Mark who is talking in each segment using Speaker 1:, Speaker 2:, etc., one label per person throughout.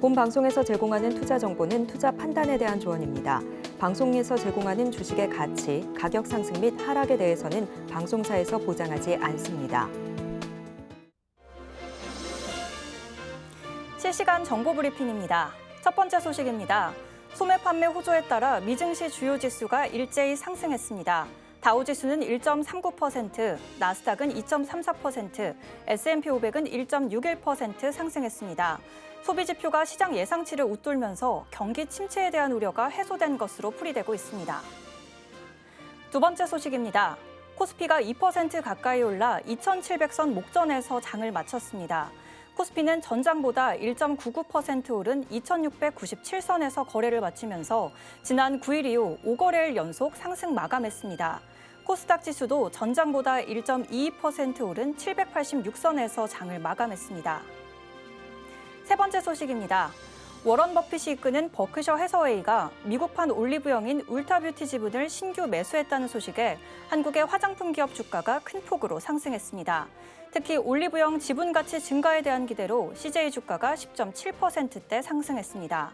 Speaker 1: 본 방송에서 제공하는 투자 정보는 투자 판단에 대한 조언입니다. 방송에서 제공하는 주식의 가치, 가격 상승 및 하락에 대해서는 방송사에서 보장하지 않습니다.
Speaker 2: 실시간 정보 브리핑입니다. 첫 번째 소식입니다. 소매 판매 호조에 따라 미증시 주요 지수가 일제히 상승했습니다. 다우지수는 1.39%, 나스닥은 2.34%, S&P 500은 1.61% 상승했습니다. 소비지표가 시장 예상치를 웃돌면서 경기 침체에 대한 우려가 해소된 것으로 풀이되고 있습니다. 두 번째 소식입니다. 코스피가 2% 가까이 올라 2,700선 목전에서 장을 마쳤습니다. 코스피는 전장보다 1.99% 오른 2,697선에서 거래를 마치면서 지난 9일 이후 5거래일 연속 상승 마감했습니다. 코스닥 지수도 전장보다 1.22% 오른 786선에서 장을 마감했습니다. 세 번째 소식입니다. 워런 버핏이 이끄는 버크셔 해서웨이가 미국판 올리브영인 울타뷰티 지분을 신규 매수했다는 소식에 한국의 화장품 기업 주가가 큰 폭으로 상승했습니다. 특히 올리브영 지분 가치 증가에 대한 기대로 CJ 주가가 10.7%대 상승했습니다.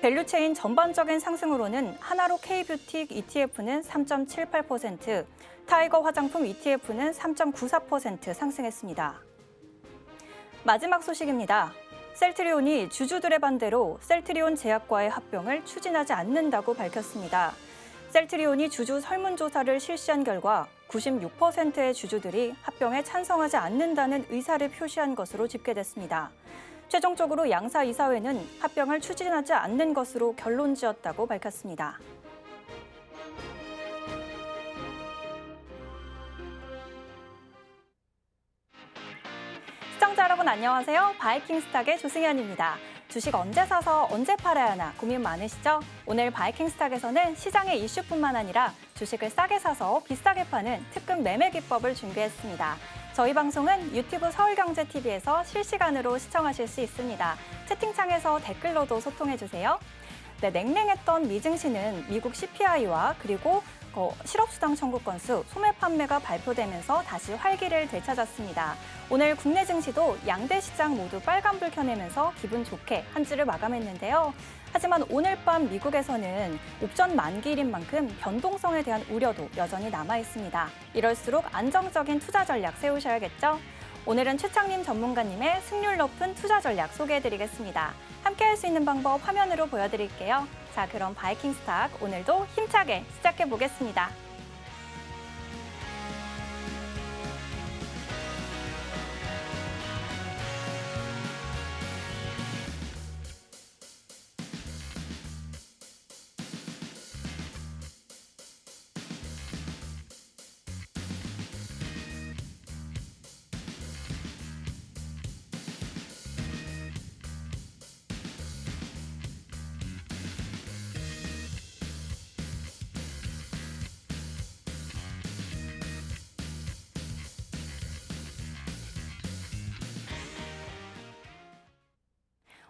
Speaker 2: 밸류체인 전반적인 상승으로는 하나로 K뷰티 ETF는 3.78%, 타이거 화장품 ETF는 3.94% 상승했습니다. 마지막 소식입니다. 셀트리온이 주주들의 반대로 셀트리온 제약과의 합병을 추진하지 않는다고 밝혔습니다. 셀트리온이 주주 설문조사를 실시한 결과 96%의 주주들이 합병에 찬성하지 않는다는 의사를 표시한 것으로 집계됐습니다. 최종적으로 양사 이사회는 합병을 추진하지 않는 것으로 결론지었다고 밝혔습니다. 시청자 여러분 안녕하세요. 바이킹스탁의 조승현입니다. 주식 언제 사서 언제 팔아야 하나 고민 많으시죠? 오늘 바이킹스탁에서는 시장의 이슈뿐만 아니라 주식을 싸게 사서 비싸게 파는 특급 매매 기법을 준비했습니다. 저희 방송은 유튜브 서울경제TV에서 실시간으로 시청하실 수 있습니다. 채팅창에서 댓글로도 소통해주세요. 네, 냉랭했던 미증시는 미국 CPI와 그리고 실업수당 청구 건수, 소매 판매가 발표되면서 다시 활기를 되찾았습니다. 오늘 국내 증시도 양대 시장 모두 빨간불 켜내면서 기분 좋게 한 주를 마감했는데요. 하지만 오늘 밤 미국에서는 옵션 만기일인 만큼 변동성에 대한 우려도 여전히 남아 있습니다. 이럴수록 안정적인 투자 전략 세우셔야겠죠? 오늘은 최창림 전문가님의 승률 높은 투자 전략 소개해드리겠습니다. 함께할 수 있는 방법 화면으로 보여드릴게요. 자, 그럼 바이킹스탁 오늘도 힘차게 시작해보겠습니다.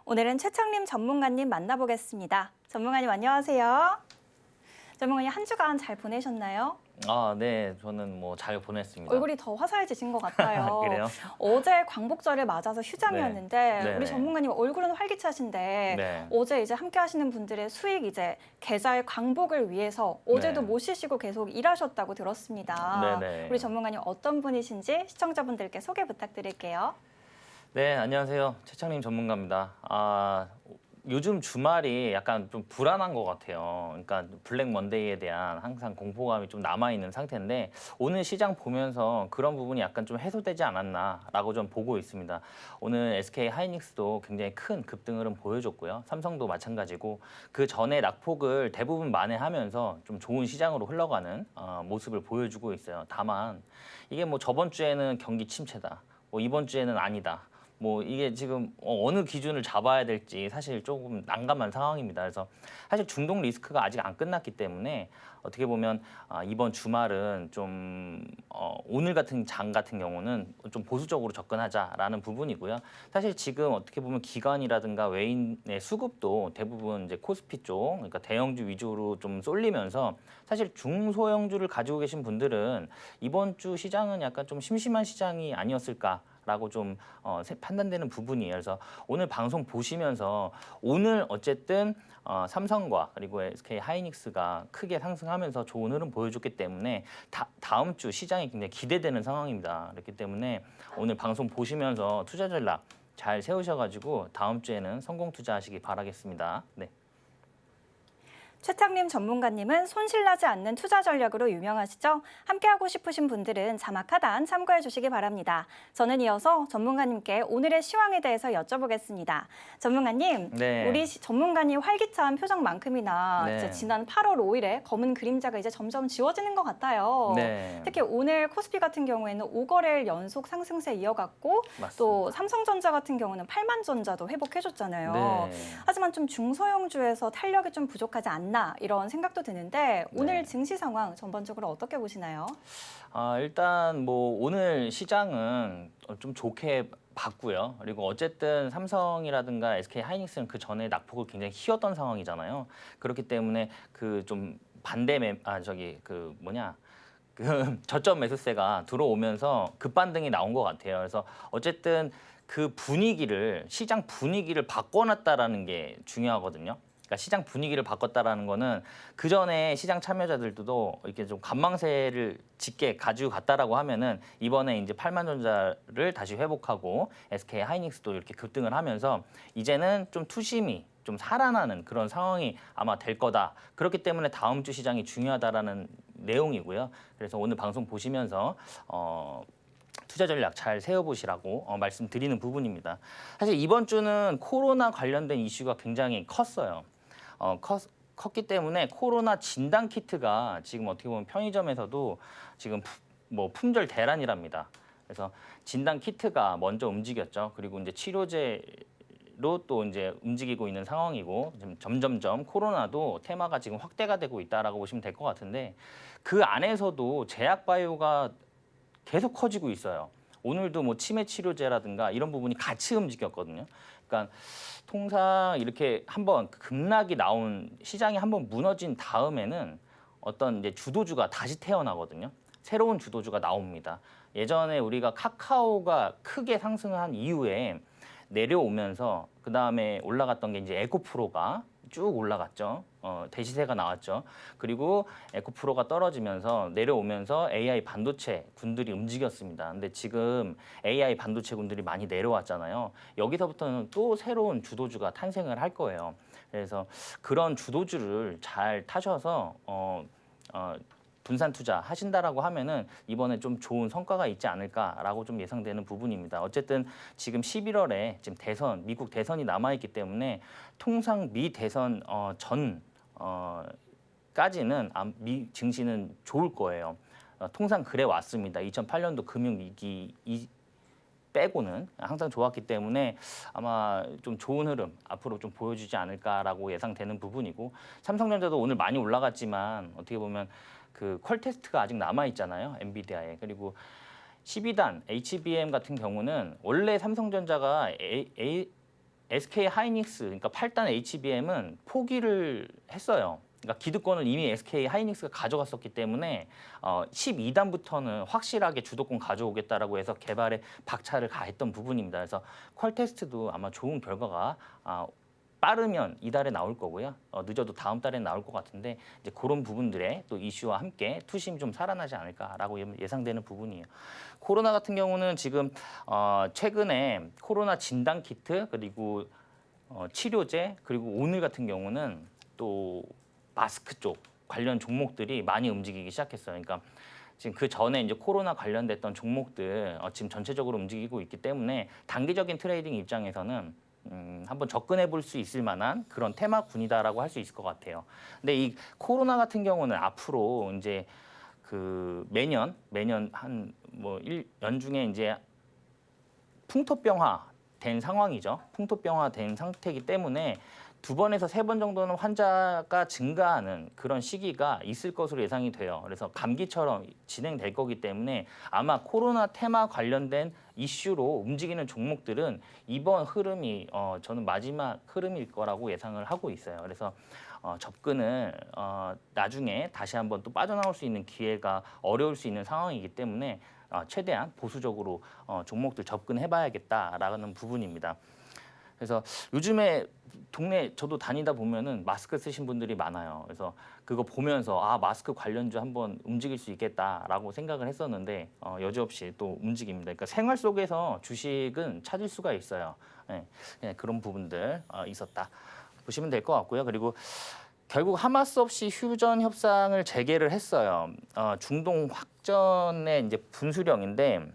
Speaker 2: 오늘은 최창림 전문가님 만나보겠습니다. 전문가님 안녕하세요. 전문가님 한 주간 잘 보내셨나요?
Speaker 3: 네, 저는 뭐 잘 보냈습니다.
Speaker 2: 얼굴이 더 화사해지신 것 같아요.
Speaker 3: 그래요?
Speaker 2: 어제 광복절을 맞아서 휴장이었는데
Speaker 3: 네.
Speaker 2: 우리 전문가님 얼굴은 활기차신데
Speaker 3: 네.
Speaker 2: 어제 이제 함께 하시는 분들의 수익 이제 계좌의 광복을 위해서 어제도
Speaker 3: 네.
Speaker 2: 못 쉬시고 계속 일하셨다고 들었습니다.
Speaker 3: 네네.
Speaker 2: 우리 전문가님 어떤 분이신지 시청자분들께 소개 부탁드릴게요.
Speaker 3: 네, 안녕하세요. 최창림 전문가입니다. 요즘 주말이 약간 좀 불안한 것 같아요. 그러니까 블랙 먼데이에 대한 항상 공포감이 좀 남아있는 상태인데 오늘 시장 보면서 그런 부분이 약간 좀 해소되지 않았나라고 좀 보고 있습니다. 오늘 SK 하이닉스도 굉장히 큰 급등을 보여줬고요. 삼성도 마찬가지고 그 전에 낙폭을 대부분 만회하면서 좀 좋은 시장으로 흘러가는 모습을 보여주고 있어요. 다만 이게 뭐 저번 주에는 경기 침체다. 뭐 이번 주에는 아니다. 뭐 이게 지금 어느 기준을 잡아야 될지 사실 조금 난감한 상황입니다. 그래서 사실 중동 리스크가 아직 안 끝났기 때문에 어떻게 보면 이번 주말은 좀 오늘 같은 장 같은 경우는 좀 보수적으로 접근하자라는 부분이고요. 사실 지금 어떻게 보면 기관이라든가 외인의 수급도 대부분 이제 코스피 쪽, 그러니까 대형주 위주로 좀 쏠리면서 사실 중소형주를 가지고 계신 분들은 이번 주 시장은 약간 좀 심심한 시장이 아니었을까. 라고 좀 판단되는 부분이에요. 그래서 오늘 방송 보시면서 오늘 어쨌든 삼성과 그리고 SK 하이닉스가 크게 상승하면서 좋은 흐름 보여줬기 때문에 다음 주 시장이 굉장히 기대되는 상황입니다. 그렇기 때문에 오늘 방송 보시면서 투자 전략 잘 세우셔가지고 다음 주에는 성공 투자하시기 바라겠습니다. 네.
Speaker 2: 최창림 전문가님은 손실나지 않는 투자 전략으로 유명하시죠? 함께하고 싶으신 분들은 자막 하단 참고해 주시기 바랍니다. 저는 이어서 전문가님께 오늘의 시황에 대해서 여쭤보겠습니다. 전문가님,
Speaker 3: 네.
Speaker 2: 우리 전문가님 활기찬 표정만큼이나
Speaker 3: 네.
Speaker 2: 이제 지난 8월 5일에 검은 그림자가 이제 점점 지워지는 것 같아요.
Speaker 3: 네.
Speaker 2: 특히 오늘 코스피 같은 경우에는 5거래일 연속 상승세 이어갔고
Speaker 3: 맞습니다.
Speaker 2: 또 삼성전자 같은 경우는 8만전자도 회복해줬잖아요.
Speaker 3: 네.
Speaker 2: 하지만 좀 중소형주에서 탄력이 좀 부족하지 않나 이런 생각도 드는데 오늘
Speaker 3: 네.
Speaker 2: 증시 상황 전반적으로 어떻게 보시나요?
Speaker 3: 일단 뭐 오늘 시장은 좀 좋게 봤고요. 그리고 어쨌든 삼성이라든가 SK 하이닉스는 그 전에 낙폭을 굉장히 키웠던 상황이잖아요. 그렇기 때문에 그 좀 그 저점 매수세가 들어오면서 급반등이 나온 것 같아요. 그래서 어쨌든 그 분위기를 시장 분위기를 바꿔놨다라는 게 중요하거든요. 그러니까 시장 분위기를 바꿨다라는 거는 그 전에 시장 참여자들도 이렇게 좀 관망세를 짙게 가지고 갔다라고 하면은 이번에 이제 8만전자를 다시 회복하고 SK 하이닉스도 이렇게 급등을 하면서 이제는 좀 투심이 좀 살아나는 그런 상황이 아마 될 거다. 그렇기 때문에 다음 주 시장이 중요하다라는 내용이고요. 그래서 오늘 방송 보시면서 투자 전략 잘 세워보시라고 말씀드리는 부분입니다. 사실 이번 주는 코로나 관련된 이슈가 굉장히 컸어요. 컸기 때문에 코로나 진단 키트가 지금 어떻게 보면 편의점에서도 지금 뭐 품절 대란이랍니다. 그래서 진단 키트가 먼저 움직였죠. 그리고 이제 치료제로 또 이제 움직이고 있는 상황이고 점점점 코로나도 테마가 지금 확대가 되고 있다라고 보시면 될 것 같은데 그 안에서도 제약바이오가 계속 커지고 있어요. 오늘도 뭐 치매 치료제라든가 이런 부분이 같이 움직였거든요. 그러니까 통상 이렇게 한번 급락이 나온 시장이 한번 무너진 다음에는 어떤 이제 주도주가 다시 태어나거든요. 새로운 주도주가 나옵니다. 예전에 우리가 카카오가 크게 상승한 이후에 내려오면서 그 다음에 올라갔던 게 이제 에코프로가 쭉 올라갔죠. 대시세가 나왔죠. 그리고 에코프로가 떨어지면서 내려오면서 AI 반도체 군들이 움직였습니다. 근데 지금 AI 반도체 군들이 많이 내려왔잖아요. 여기서부터는 또 새로운 주도주가 탄생을 할 거예요. 그래서 그런 주도주를 잘 타셔서 분산 투자 하신다라고 하면은 이번에 좀 좋은 성과가 있지 않을까라고 좀 예상되는 부분입니다. 어쨌든 지금 11월에 지금 미국 대선이 남아 있기 때문에 통상 미 대선 전까지는 미 증시는 좋을 거예요. 통상 그래 왔습니다. 2008년도 금융위기 빼고는 항상 좋았기 때문에 아마 좀 좋은 흐름 앞으로 좀 보여주지 않을까라고 예상되는 부분이고 삼성전자도 오늘 많이 올라갔지만 어떻게 보면 그 퀄 테스트가 아직 남아 있잖아요. 엔비디아에. 그리고 12단 HBM 같은 경우는 원래 삼성전자가 SK 하이닉스 그러니까 8단 HBM은 포기를 했어요. 그러니까 기득권을 이미 SK 하이닉스가 가져갔었기 때문에 12단부터는 확실하게 주도권 가져오겠다라고 해서 개발에 박차를 가했던 부분입니다. 그래서 퀄 테스트도 아마 좋은 결과가 빠르면 이달에 나올 거고요. 늦어도 다음 달에 나올 것 같은데 이제 그런 부분들의 또 이슈와 함께 투심이 좀 살아나지 않을까라고 예상되는 부분이에요. 코로나 같은 경우는 지금 최근에 코로나 진단 키트 그리고 치료제 그리고 오늘 같은 경우는 또 마스크 쪽 관련 종목들이 많이 움직이기 시작했어요. 그러니까 지금 그 전에 이제 코로나 관련됐던 종목들 지금 전체적으로 움직이고 있기 때문에 단기적인 트레이딩 입장에서는 한번 접근해 볼 수 있을 만한 그런 테마군이다라고 할 수 있을 것 같아요. 근데 이 코로나 같은 경우는 앞으로 이제 그 매년 한 뭐 연중에 이제 풍토병화 된 상황이죠. 풍토병화 된 상태이기 때문에 2번에서 3번 정도는 환자가 증가하는 그런 시기가 있을 것으로 예상이 돼요. 그래서 감기처럼 진행될 거기 때문에 아마 코로나 테마 관련된 이슈로 움직이는 종목들은 이번 흐름이 저는 마지막 흐름일 거라고 예상을 하고 있어요. 그래서 접근을 나중에 다시 한번 또 빠져나올 수 있는 기회가 어려울 수 있는 상황이기 때문에 최대한 보수적으로 종목들 접근해봐야겠다라는 부분입니다. 그래서 요즘에 동네 저도 다니다 보면은 마스크 쓰신 분들이 많아요. 그래서 그거 보면서 마스크 관련주 한번 움직일 수 있겠다라고 생각을 했었는데 여지없이 또 움직입니다. 그러니까 생활 속에서 주식은 찾을 수가 있어요. 네, 그런 부분들 있었다 보시면 될 것 같고요. 그리고 결국 하마스 없이 휴전 협상을 재개를 했어요. 중동 확전의 이제 분수령인데.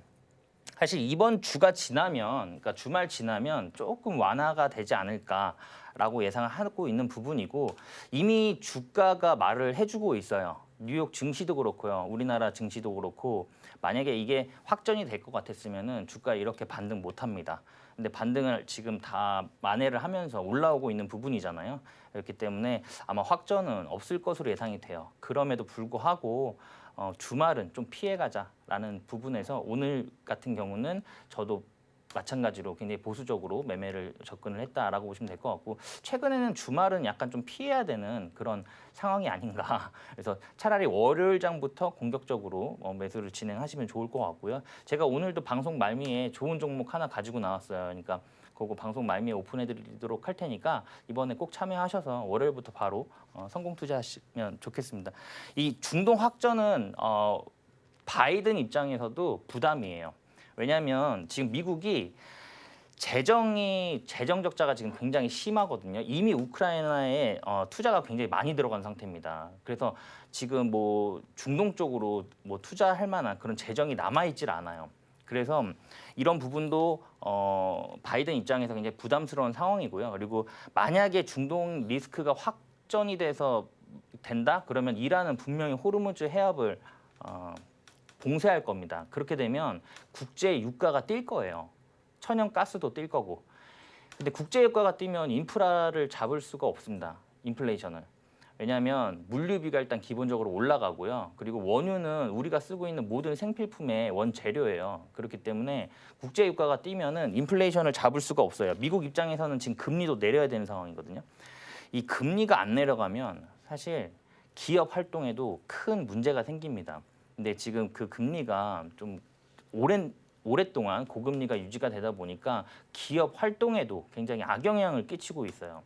Speaker 3: 사실 이번 주가 지나면, 그러니까 주말 지나면 조금 완화가 되지 않을까라고 예상을 하고 있는 부분이고 이미 주가가 말을 해주고 있어요. 뉴욕 증시도 그렇고요, 우리나라 증시도 그렇고 만약에 이게 확전이 될 것 같았으면은 주가 이렇게 반등 못합니다. 근데 반등을 지금 다 만회를 하면서 올라오고 있는 부분이잖아요. 그렇기 때문에 아마 확전은 없을 것으로 예상이 돼요. 그럼에도 불구하고 주말은 좀 피해가자라는 부분에서 오늘 같은 경우는 저도 마찬가지로 굉장히 보수적으로 매매를 접근을 했다라고 보시면 될 것 같고 최근에는 주말은 약간 좀 피해야 되는 그런 상황이 아닌가. 그래서 차라리 월요일장부터 공격적으로 매수를 진행하시면 좋을 것 같고요. 제가 오늘도 방송 말미에 좋은 종목 하나 가지고 나왔어요. 그러니까 그거 방송 말미에 오픈해드리도록 할 테니까 이번에 꼭 참여하셔서 월요일부터 바로 성공 투자하시면 좋겠습니다. 이 중동 확전은 바이든 입장에서도 부담이에요. 왜냐하면 지금 미국이 재정 적자가 지금 굉장히 심하거든요. 이미 우크라이나에 투자가 굉장히 많이 들어간 상태입니다. 그래서 지금 뭐 중동 쪽으로 뭐 투자할 만한 그런 재정이 남아 있질 않아요. 그래서 이런 부분도 바이든 입장에서 굉장히 부담스러운 상황이고요. 그리고 만약에 중동 리스크가 확전이 돼서 된다? 그러면 이란은 분명히 호르무즈 해협을 봉쇄할 겁니다. 그렇게 되면 국제 유가가 뛸 거예요. 천연 가스도 뛸 거고. 근데 국제 유가가 뛰면 인프라를 잡을 수가 없습니다. 인플레이션을. 왜냐하면 물류비가 일단 기본적으로 올라가고요. 그리고 원유는 우리가 쓰고 있는 모든 생필품의 원재료예요. 그렇기 때문에 국제 유가가 뛰면은 인플레이션을 잡을 수가 없어요. 미국 입장에서는 지금 금리도 내려야 되는 상황이거든요. 이 금리가 안 내려가면 사실 기업 활동에도 큰 문제가 생깁니다. 근데 지금 그 금리가 좀 오랫동안 고금리가 유지가 되다 보니까 기업 활동에도 굉장히 악영향을 끼치고 있어요.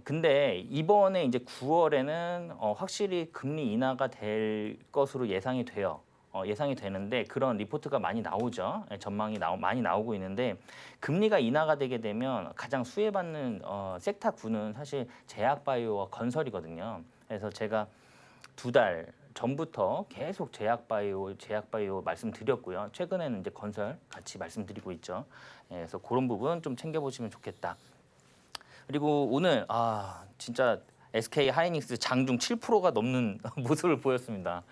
Speaker 3: 근데 이번에 이제 9월에는 확실히 금리 인하가 될 것으로 예상이 돼요. 예상이 되는데 그런 리포트가 많이 나오죠. 전망이 많이 나오고 있는데 금리가 인하가 되게 되면 가장 수혜받는 섹터군은 사실 제약바이오와 건설이거든요. 그래서 제가 2달 전부터 계속 제약바이오 말씀드렸고요. 최근에는 이제 건설 같이 말씀드리고 있죠. 그래서 그런 부분 좀 챙겨보시면 좋겠다. 그리고 오늘 진짜 SK 하이닉스 장중 7%가 넘는 모습을 보였습니다.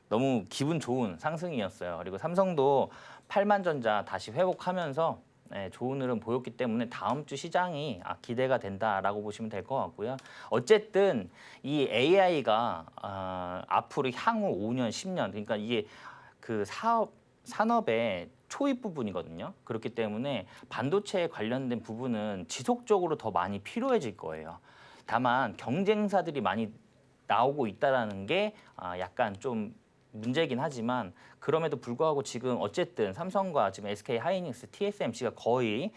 Speaker 3: 너무 기분 좋은 상승이었어요. 그리고 삼성도 8만전자 다시 회복하면서 좋은 흐름 보였기 때문에 다음 주 시장이 기대가 된다라고 보시면 될 것 같고요. 어쨌든 이 AI가 앞으로 향후 5년, 10년 그러니까 이게 그 산업의 초입 부분이거든요. 그렇기 때문에 반도체에 관련된 부분은 지속적으로 더 많이 필요해질 거예요. 다만 경쟁사들이 많이 나오고 있다라는 게 약간 좀 문제긴 하지만 그럼에도 불구하고 지금 어쨌든 삼성과 지금 SK 하이닉스, TSMC가 거의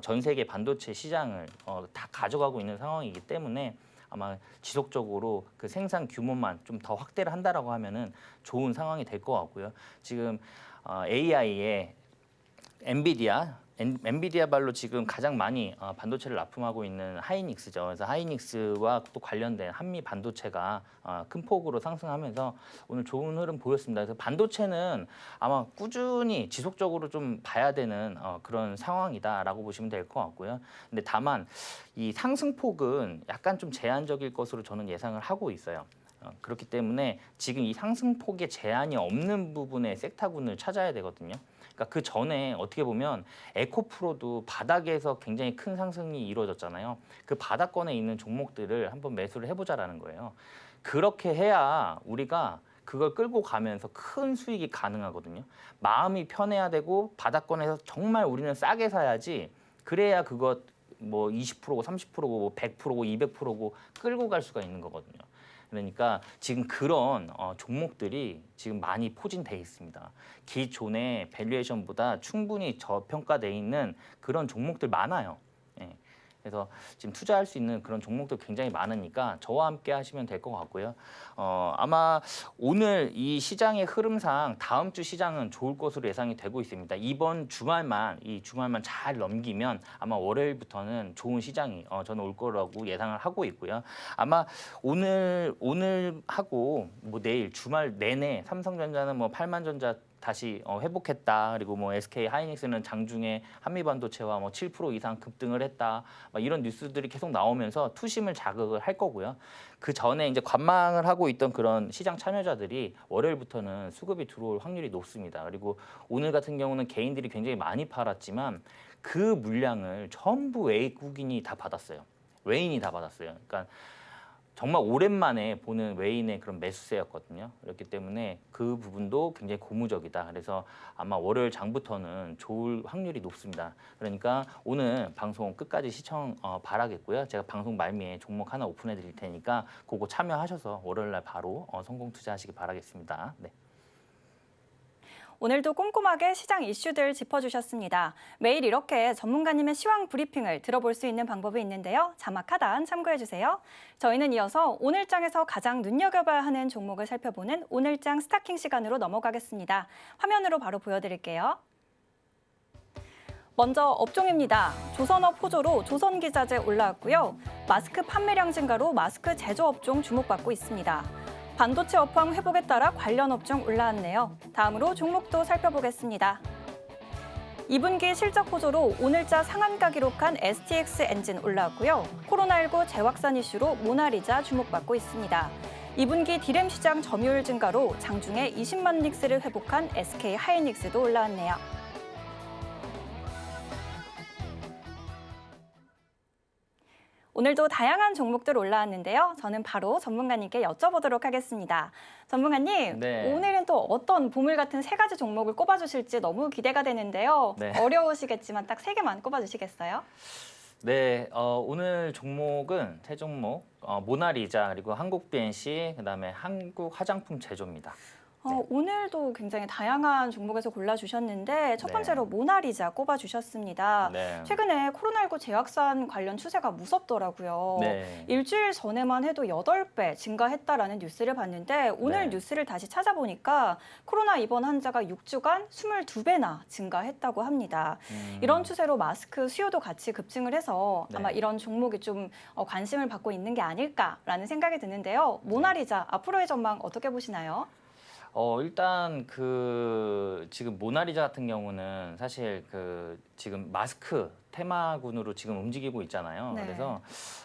Speaker 3: 전 세계 반도체 시장을 다 가져가고 있는 상황이기 때문에 아마 지속적으로 그 생산 규모만 좀 더 확대를 한다라고 하면은 좋은 상황이 될 것 같고요. 지금 AI의 엔비디아발로 지금 가장 많이 반도체를 납품하고 있는 하이닉스죠. 그래서 하이닉스와 또 관련된 한미 반도체가 큰 폭으로 상승하면서 오늘 좋은 흐름 보였습니다. 그래서 반도체는 아마 꾸준히 지속적으로 좀 봐야 되는 그런 상황이다라고 보시면 될 것 같고요. 근데 다만 이 상승폭은 약간 좀 제한적일 것으로 저는 예상을 하고 있어요. 그렇기 때문에 지금 이 상승폭에 제한이 없는 부분의 섹터군을 찾아야 되거든요. 그러니까 그 전에 어떻게 보면 에코프로도 바닥에서 굉장히 큰 상승이 이루어졌잖아요. 그 바닥권에 있는 종목들을 한번 매수를 해보자라는 거예요. 그렇게 해야 우리가 그걸 끌고 가면서 큰 수익이 가능하거든요. 마음이 편해야 되고 바닥권에서 정말 우리는 싸게 사야지. 그래야 그것 뭐 20%고 30%고 100%고 200%고 끌고 갈 수가 있는 거거든요. 그러니까 지금 그런 종목들이 지금 많이 포진돼 있습니다. 기존의 밸류에이션보다 충분히 저평가돼 있는 그런 종목들 많아요. 예. 그래서 지금 투자할 수 있는 그런 종목들 굉장히 많으니까 저와 함께 하시면 될 것 같고요. 아마 오늘 이 시장의 흐름상 다음 주 시장은 좋을 것으로 예상이 되고 있습니다. 이 주말만 잘 넘기면 아마 월요일부터는 좋은 시장이 저는 올 거라고 예상을 하고 있고요. 아마 오늘 하고 뭐 내일 주말 내내 삼성전자는 뭐 8만전자 다시 회복했다. 그리고 뭐 SK 하이닉스는 장중에 한미반도체와 뭐 7% 이상 급등을 했다. 막 이런 뉴스들이 계속 나오면서 투심을 자극을 할 거고요. 그 전에 이제 관망을 하고 있던 그런 시장 참여자들이 월요일부터는 수급이 들어올 확률이 높습니다. 그리고 오늘 같은 경우는 개인들이 굉장히 많이 팔았지만 그 물량을 전부 외국인이 다 받았어요. 외인이 다 받았어요. 그러니까 정말 오랜만에 보는 외인의 그런 매수세였거든요. 그렇기 때문에 그 부분도 굉장히 고무적이다. 그래서 아마 월요일 장부터는 좋을 확률이 높습니다. 그러니까 오늘 방송 끝까지 시청 바라겠고요. 제가 방송 말미에 종목 하나 오픈해 드릴 테니까 그거 참여하셔서 월요일 날 바로 성공 투자하시기 바라겠습니다. 네.
Speaker 2: 오늘도 꼼꼼하게 시장 이슈들 짚어주셨습니다. 매일 이렇게 전문가님의 시황 브리핑을 들어볼 수 있는 방법이 있는데요. 자막 하단 참고해주세요. 저희는 이어서 오늘장에서 가장 눈여겨봐야 하는 종목을 살펴보는 오늘장 스타킹 시간으로 넘어가겠습니다. 화면으로 바로 보여드릴게요. 먼저 업종입니다. 조선업 호조로 조선기자재 올라왔고요. 마스크 판매량 증가로 마스크 제조업종 주목받고 있습니다. 반도체 업황 회복에 따라 관련 업종 올라왔네요. 다음으로 종목도 살펴보겠습니다. 2분기 실적 호조로 오늘자 상한가 기록한 STX 엔진 올라왔고요. 코로나19 재확산 이슈로 모나리자 주목받고 있습니다. 2분기 디램 시장 점유율 증가로 장중에 20만 닉스를 회복한 SK 하이닉스도 올라왔네요. 오늘도 다양한 종목들 올라왔는데요. 저는 바로 전문가님께 여쭤보도록 하겠습니다. 전문가님,
Speaker 3: 네.
Speaker 2: 오늘은 또 어떤 보물 같은 세 가지 종목을 꼽아주실지 너무 기대가 되는데요.
Speaker 3: 네.
Speaker 2: 어려우시겠지만 딱 세 개만 꼽아주시겠어요?
Speaker 3: 네, 오늘 종목은 세 종목, 모나리자, 그리고 한국 BNC, 그다음에 한국 화장품 제조입니다.
Speaker 2: 오늘도 굉장히 다양한 종목에서 골라주셨는데 첫 번째로 모나리자 꼽아주셨습니다.
Speaker 3: 네.
Speaker 2: 최근에 코로나19 재확산 관련 추세가 무섭더라고요.
Speaker 3: 네.
Speaker 2: 일주일 전에만 해도 8배 증가했다라는 뉴스를 봤는데 오늘
Speaker 3: 네.
Speaker 2: 뉴스를 다시 찾아보니까 코로나 입원 환자가 6주간 22배나 증가했다고 합니다. 이런 추세로 마스크 수요도 같이 급증을 해서
Speaker 3: 네.
Speaker 2: 아마 이런 종목이 좀 관심을 받고 있는 게 아닐까라는 생각이 드는데요. 모나리자 앞으로의 전망 어떻게 보시나요?
Speaker 3: 일단 지금 모나리자 같은 경우는 사실 지금 마스크 테마군으로 지금 움직이고 있잖아요.
Speaker 2: 네.
Speaker 3: 그래서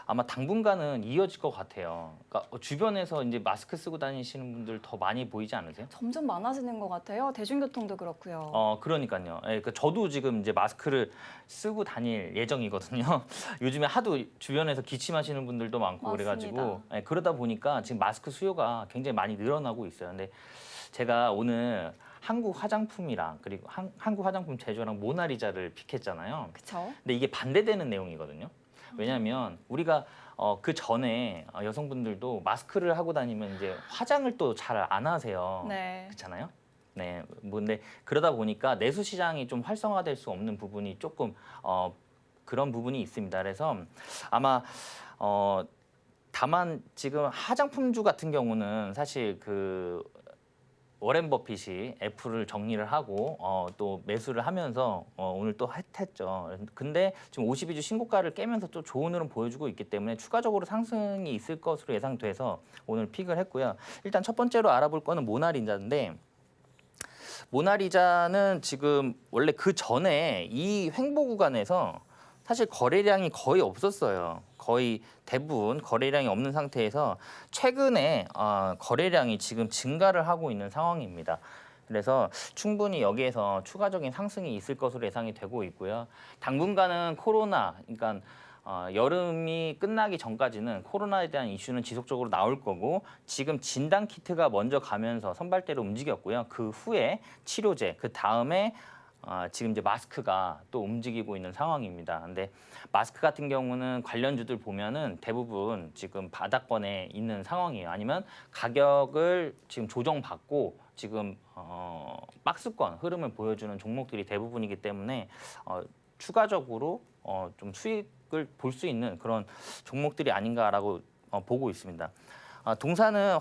Speaker 3: 아마 당분간은 이어질 것 같아요. 그러니까 주변에서 이제 마스크 쓰고 다니시는 분들 더 많이 보이지 않으세요?
Speaker 2: 점점 많아지는 것 같아요. 대중교통도 그렇고요.
Speaker 3: 그러니까요. 예, 저도 지금 이제 마스크를 쓰고 다닐 예정이거든요. 요즘에 하도 주변에서 기침하시는 분들도 많고
Speaker 2: 맞습니다.
Speaker 3: 그래가지고 그러다 보니까 지금 마스크 수요가 굉장히 많이 늘어나고 있어요. 근데 제가 오늘 한국 화장품이랑 그리고 한국 화장품 제조랑 모나리자를 픽했잖아요.
Speaker 2: 그렇죠.
Speaker 3: 근데 이게 반대되는 내용이거든요. 왜냐하면 우리가 그 전에 여성분들도 마스크를 하고 다니면 이제 화장을 또 잘 안 하세요.
Speaker 2: 네.
Speaker 3: 그렇잖아요. 네, 근데 그러다 보니까 내수 시장이 좀 활성화될 수 없는 부분이 조금 그런 부분이 있습니다. 그래서 아마 다만 지금 화장품주 같은 경우는 사실 워렌 버핏이 애플을 정리를 하고 또 매수를 하면서 오늘 또 했죠. 근데 지금 52주 신고가를 깨면서 또 좋은 흐름 보여주고 있기 때문에 추가적으로 상승이 있을 것으로 예상돼서 오늘 픽을 했고요. 일단 첫 번째로 알아볼 거는 모나리자인데 모나리자는 지금 원래 그 전에 이 횡보 구간에서 사실 거래량이 거의 없었어요. 거의 대부분 거래량이 없는 상태에서 최근에 거래량이 지금 증가를 하고 있는 상황입니다. 그래서 충분히 여기에서 추가적인 상승이 있을 것으로 예상이 되고 있고요. 당분간은 그러니까 여름이 끝나기 전까지는 코로나에 대한 이슈는 지속적으로 나올 거고 지금 진단 키트가 먼저 가면서 선발대로 움직였고요. 그 후에 치료제, 그 다음에 지금 이제 마스크가 또 움직이고 있는 상황입니다. 근데 마스크 같은 경우는 관련주들 보면은 대부분 지금 바닥권에 있는 상황이에요. 아니면 가격을 지금 조정받고 지금 박스권 흐름을 보여주는 종목들이 대부분이기 때문에 추가적으로 좀 수익을 볼 수 있는 그런 종목들이 아닌가라고 보고 있습니다. 동사는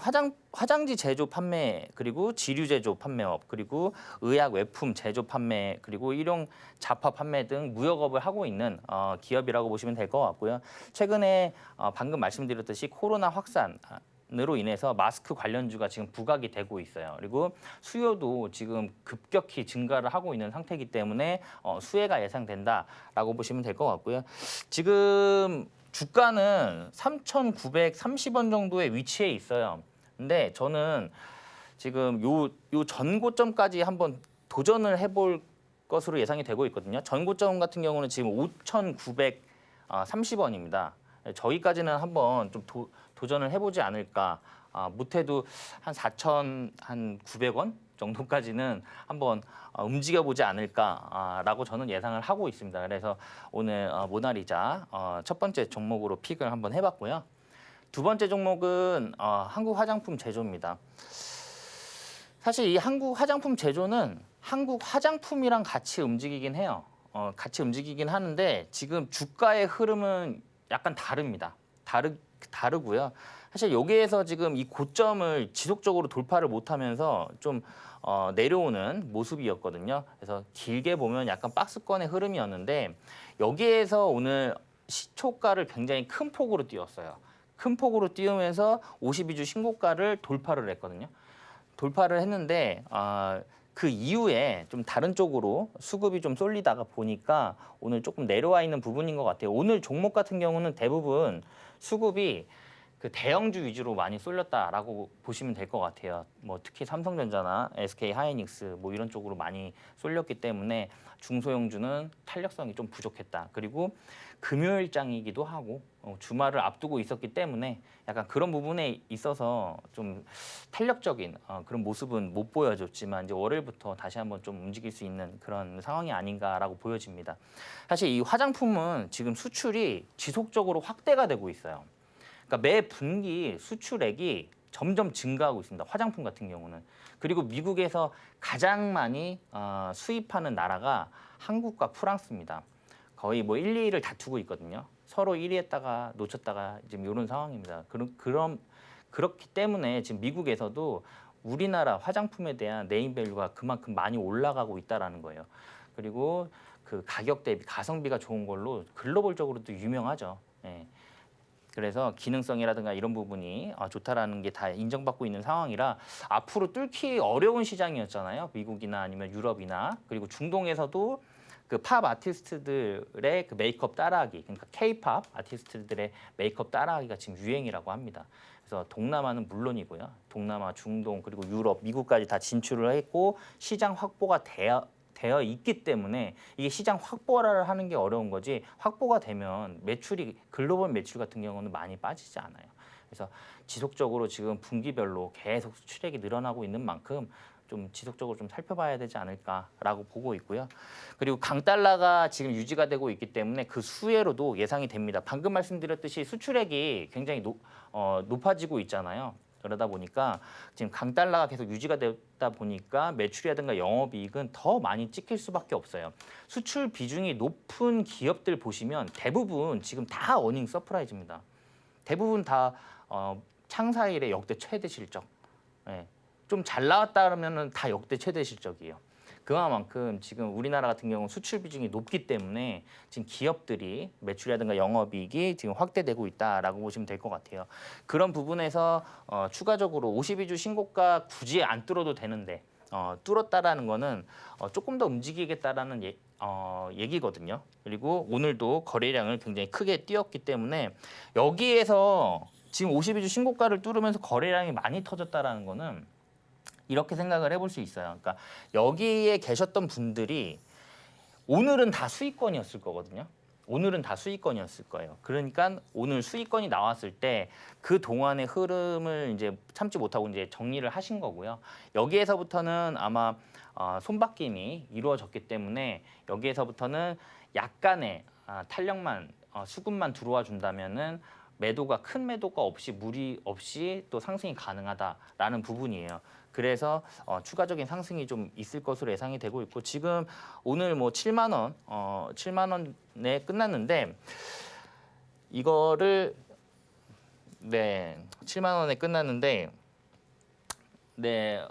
Speaker 3: 화장지 제조 판매, 그리고 지류 제조 판매업, 그리고 의약 외품 제조 판매, 그리고 일용 잡화 판매 등 무역업을 하고 있는 기업이라고 보시면 될 것 같고요. 최근에 방금 말씀드렸듯이 코로나 확산으로 인해서 마스크 관련주가 지금 부각이 되고 있어요. 그리고 수요도 지금 급격히 증가를 하고 있는 상태이기 때문에 수혜가 예상된다라고 보시면 될 것 같고요. 지금 주가는 3,930원 정도의 위치에 있어요. 근데 저는 지금 요 전고점까지 한번 도전을 해볼 것으로 예상이 되고 있거든요. 전고점 같은 경우는 지금 5,930원입니다. 저기까지는 한번 좀 도전을 해보지 않을까. 못해도 한 4,900원 정도까지는 한번 움직여보지 않을까라고 저는 예상을 하고 있습니다. 그래서 오늘 모나리자 첫 번째 종목으로 픽을 한번 해봤고요. 두 번째 종목은 한국 화장품 제조입니다. 사실 이 한국 화장품 제조는 한국 화장품이랑 같이 움직이긴 해요. 같이 움직이긴 하는데 지금 주가의 흐름은 약간 다릅니다. 다르고요. 사실 여기에서 지금 이 고점을 지속적으로 돌파를 못하면서 좀 내려오는 모습이었거든요. 그래서 길게 보면 약간 박스권의 흐름이었는데 여기에서 오늘 시초가를 굉장히 큰 폭으로 띄웠어요. 큰 폭으로 띄우면서 52주 신고가를 돌파를 했거든요. 돌파를 했는데 그 이후에 좀 다른 쪽으로 수급이 좀 쏠리다가 보니까 오늘 조금 내려와 있는 부분인 것 같아요. 오늘 종목 같은 경우는 대부분 수급이 그 대형주 위주로 많이 쏠렸다라고 보시면 될 것 같아요. 뭐 특히 삼성전자나 SK 하이닉스 뭐 이런 쪽으로 많이 쏠렸기 때문에 중소형주는 탄력성이 좀 부족했다. 그리고 금요일장이기도 하고 주말을 앞두고 있었기 때문에 약간 그런 부분에 있어서 좀 탄력적인 그런 모습은 못 보여줬지만 이제 월요일부터 다시 한번 좀 움직일 수 있는 그런 상황이 아닌가라고 보여집니다. 사실 이 화장품은 지금 수출이 지속적으로 확대가 되고 있어요. 그러니까 매 분기 수출액이 점점 증가하고 있습니다. 화장품 같은 경우는. 그리고 미국에서 가장 많이 수입하는 나라가 한국과 프랑스입니다. 거의 뭐 1, 2위를 다투고 있거든요. 서로 1위 했다가 놓쳤다가 지금 이런 상황입니다. 그렇기 때문에 지금 미국에서도 우리나라 화장품에 대한 네임밸류가 그만큼 많이 올라가고 있다는 거예요. 그리고 그 가격 대비 가성비가 좋은 걸로 글로벌적으로도 유명하죠. 예. 그래서 기능성이라든가 이런 부분이 좋다라는 게 다 인정받고 있는 상황이라 앞으로 뚫기 어려운 시장이었잖아요. 미국이나 아니면 유럽이나 그리고 중동에서도 그 팝 아티스트들의 그 메이크업 따라하기, 그러니까 K-팝 아티스트들의 메이크업 따라하기가 지금 유행이라고 합니다. 그래서 동남아는 물론이고요. 동남아, 중동 그리고 유럽, 미국까지 다 진출을 했고 시장 확보가 되어 있기 때문에 이게 시장 확보를 하는 게 어려운 거지 확보가 되면 매출이 글로벌 매출 같은 경우는 많이 빠지지 않아요. 그래서 지속적으로 지금 분기별로 계속 수출액이 늘어나고 있는 만큼 좀 지속적으로 좀 살펴봐야 되지 않을까라고 보고 있고요. 그리고 강달러가 지금 유지가 되고 있기 때문에 그 수혜로도 예상이 됩니다. 방금 말씀드렸듯이 수출액이 굉장히 높아지고 있잖아요. 그러다 보니까 지금 강달러가 계속 유지가 되다 보니까 매출이라든가 영업이익은 더 많이 찍힐 수밖에 없어요. 수출 비중이 높은 기업들 보시면 대부분 지금 다 어닝 서프라이즈입니다. 대부분 다 창사 이래 역대 최대 실적. 네. 좀 잘 나왔다 그러면은 다 역대 최대 실적이에요. 그만큼 지금 우리나라 같은 경우는 수출 비중이 높기 때문에 지금 기업들이 매출이라든가 영업이익이 지금 확대되고 있다라고 보시면 될 것 같아요. 그런 부분에서 추가적으로 52주 신고가 굳이 안 뚫어도 되는데 뚫었다라는 거는 조금 더 움직이겠다라는 얘기거든요. 그리고 오늘도 거래량을 굉장히 크게 띄웠기 때문에 여기에서 지금 52주 신고가를 뚫으면서 거래량이 많이 터졌다라는 거는 이렇게 생각을 해볼 수 있어요. 그러니까 여기에 계셨던 분들이 오늘은 다 수익권이었을 거거든요. 오늘은 다 수익권이었을 거예요. 그러니까 오늘 수익권이 나왔을 때 그 동안의 흐름을 이제 참지 못하고 이제 정리를 하신 거고요. 여기에서부터는 아마 손바뀜이 이루어졌기 때문에 여기에서부터는 약간의 탄력만 수급만 들어와 준다면은 매도가 큰 매도가 없이 무리 없이 또 상승이 가능하다라는 부분이에요. 그래서 추가적인 상승이 좀 있을 것으로 예상이 되고 있고 지금 오늘 뭐 7만 원, 7만 원에 끝났는데 이거를 7만 원에 끝났는데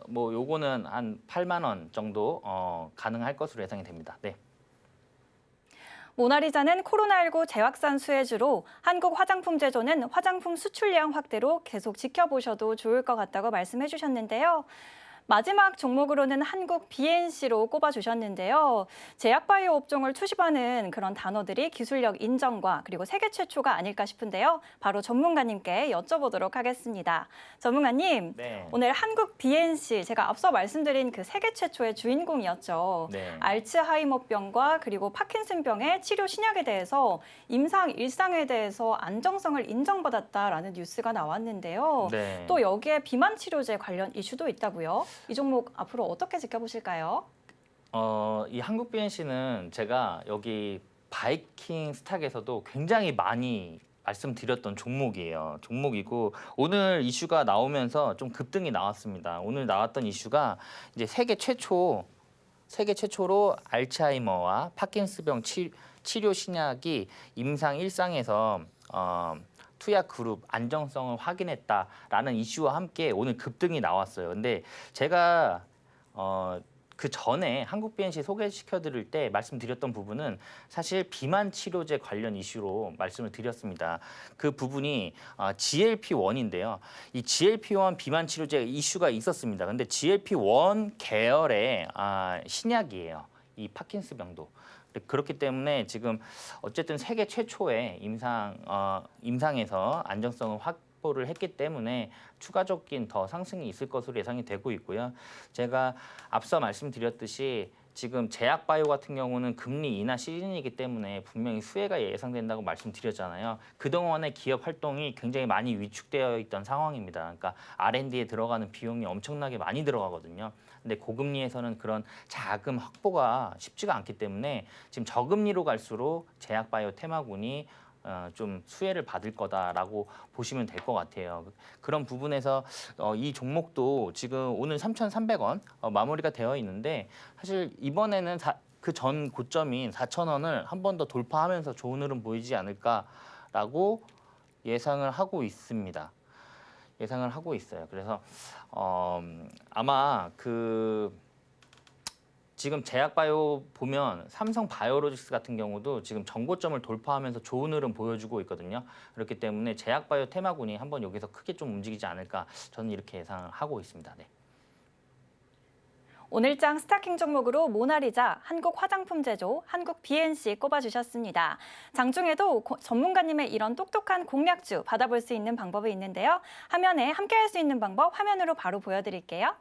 Speaker 3: 뭐 요거는 한 8만 원 정도 가능할 것으로 예상이 됩니다. 네.
Speaker 2: 모나리자는 코로나19 재확산 수혜주로 한국 화장품 제조는 화장품 수출량 확대로 계속 지켜보셔도 좋을 것 같다고 말씀해 주셨는데요. 마지막 종목으로는 한국 BNC로 꼽아주셨는데요. 제약바이오 업종을 투입하는 그런 단어들이 기술력 인정과 그리고 세계 최초가 아닐까 싶은데요. 바로 전문가님께 여쭤보도록 하겠습니다. 전문가님,
Speaker 3: 네.
Speaker 2: 오늘 한국 BNC 제가 앞서 말씀드린 그 세계 최초의 주인공이었죠.
Speaker 3: 네.
Speaker 2: 알츠하이머병과 그리고 파킨슨병의 치료 신약에 대해서 임상 일상에 대해서 안정성을 인정받았다라는 뉴스가 나왔는데요.
Speaker 3: 네.
Speaker 2: 또 여기에 비만 치료제 관련 이슈도 있다고요. 이 종목 앞으로 어떻게 지켜보실까요?
Speaker 3: 이 한국 BNC는 제가 여기 바이킹 스탁에서도 굉장히 많이 말씀드렸던 종목이고 오늘 이슈가 나오면서 좀 급등이 나왔습니다. 오늘 나왔던 이슈가 이제 세계 최초로 알츠하이머와 파킨슨병 치료 신약이 임상 1상에서 투약 그룹 안정성을 확인했다라는 이슈와 함께 오늘 급등이 나왔어요. 근데 제가 그 전에 한국 BNC 소개시켜 드릴 때 말씀드렸던 부분은 사실 비만 치료제 관련 이슈로 말씀을 드렸습니다. 그 부분이 GLP-1인데요. 이 GLP-1 비만 치료제 이슈가 있었습니다. 근데 GLP-1 계열의 신약이에요. 이 파킨슨병도. 그렇기 때문에 지금 어쨌든 세계 최초의 임상에서 안정성을 확보를 했기 때문에 추가적인 더 상승이 있을 것으로 예상이 되고 있고요. 제가 앞서 말씀드렸듯이 지금 제약바이오 같은 경우는 금리 인하 시즌이기 때문에 분명히 수혜가 예상된다고 말씀드렸잖아요. 그동안의 기업 활동이 굉장히 많이 위축되어 있던 상황입니다. 그러니까 R&D에 들어가는 비용이 엄청나게 많이 들어가거든요. 근데 고금리에서는 그런 자금 확보가 쉽지가 않기 때문에 지금 저금리로 갈수록 제약바이오 테마군이 좀 수혜를 받을 거다라고 보시면 될 것 같아요. 그런 부분에서 이 종목도 지금 오늘 3,300원 마무리가 되어 있는데 사실 이번에는 그 전 고점인 4,000원을 한 번 더 돌파하면서 좋은 흐름 보이지 않을까라고 예상을 하고 있습니다. 예상을 하고 있어요. 그래서 아마 지금 제약바이오 보면 삼성바이오로직스 같은 경우도 지금 전고점을 돌파하면서 좋은 흐름 보여주고 있거든요. 그렇기 때문에 제약바이오 테마군이 한번 여기서 크게 좀 움직이지 않을까 저는 이렇게 예상을 하고 있습니다. 네.
Speaker 2: 오늘장 스타킹 종목으로 모나리자, 한국 화장품 제조, 한국 BNC 꼽아주셨습니다. 장중에도 전문가님의 이런 똑똑한 공략주 받아볼 수 있는 방법이 있는데요. 화면에 함께할 수 있는 방법 화면으로 바로 보여드릴게요.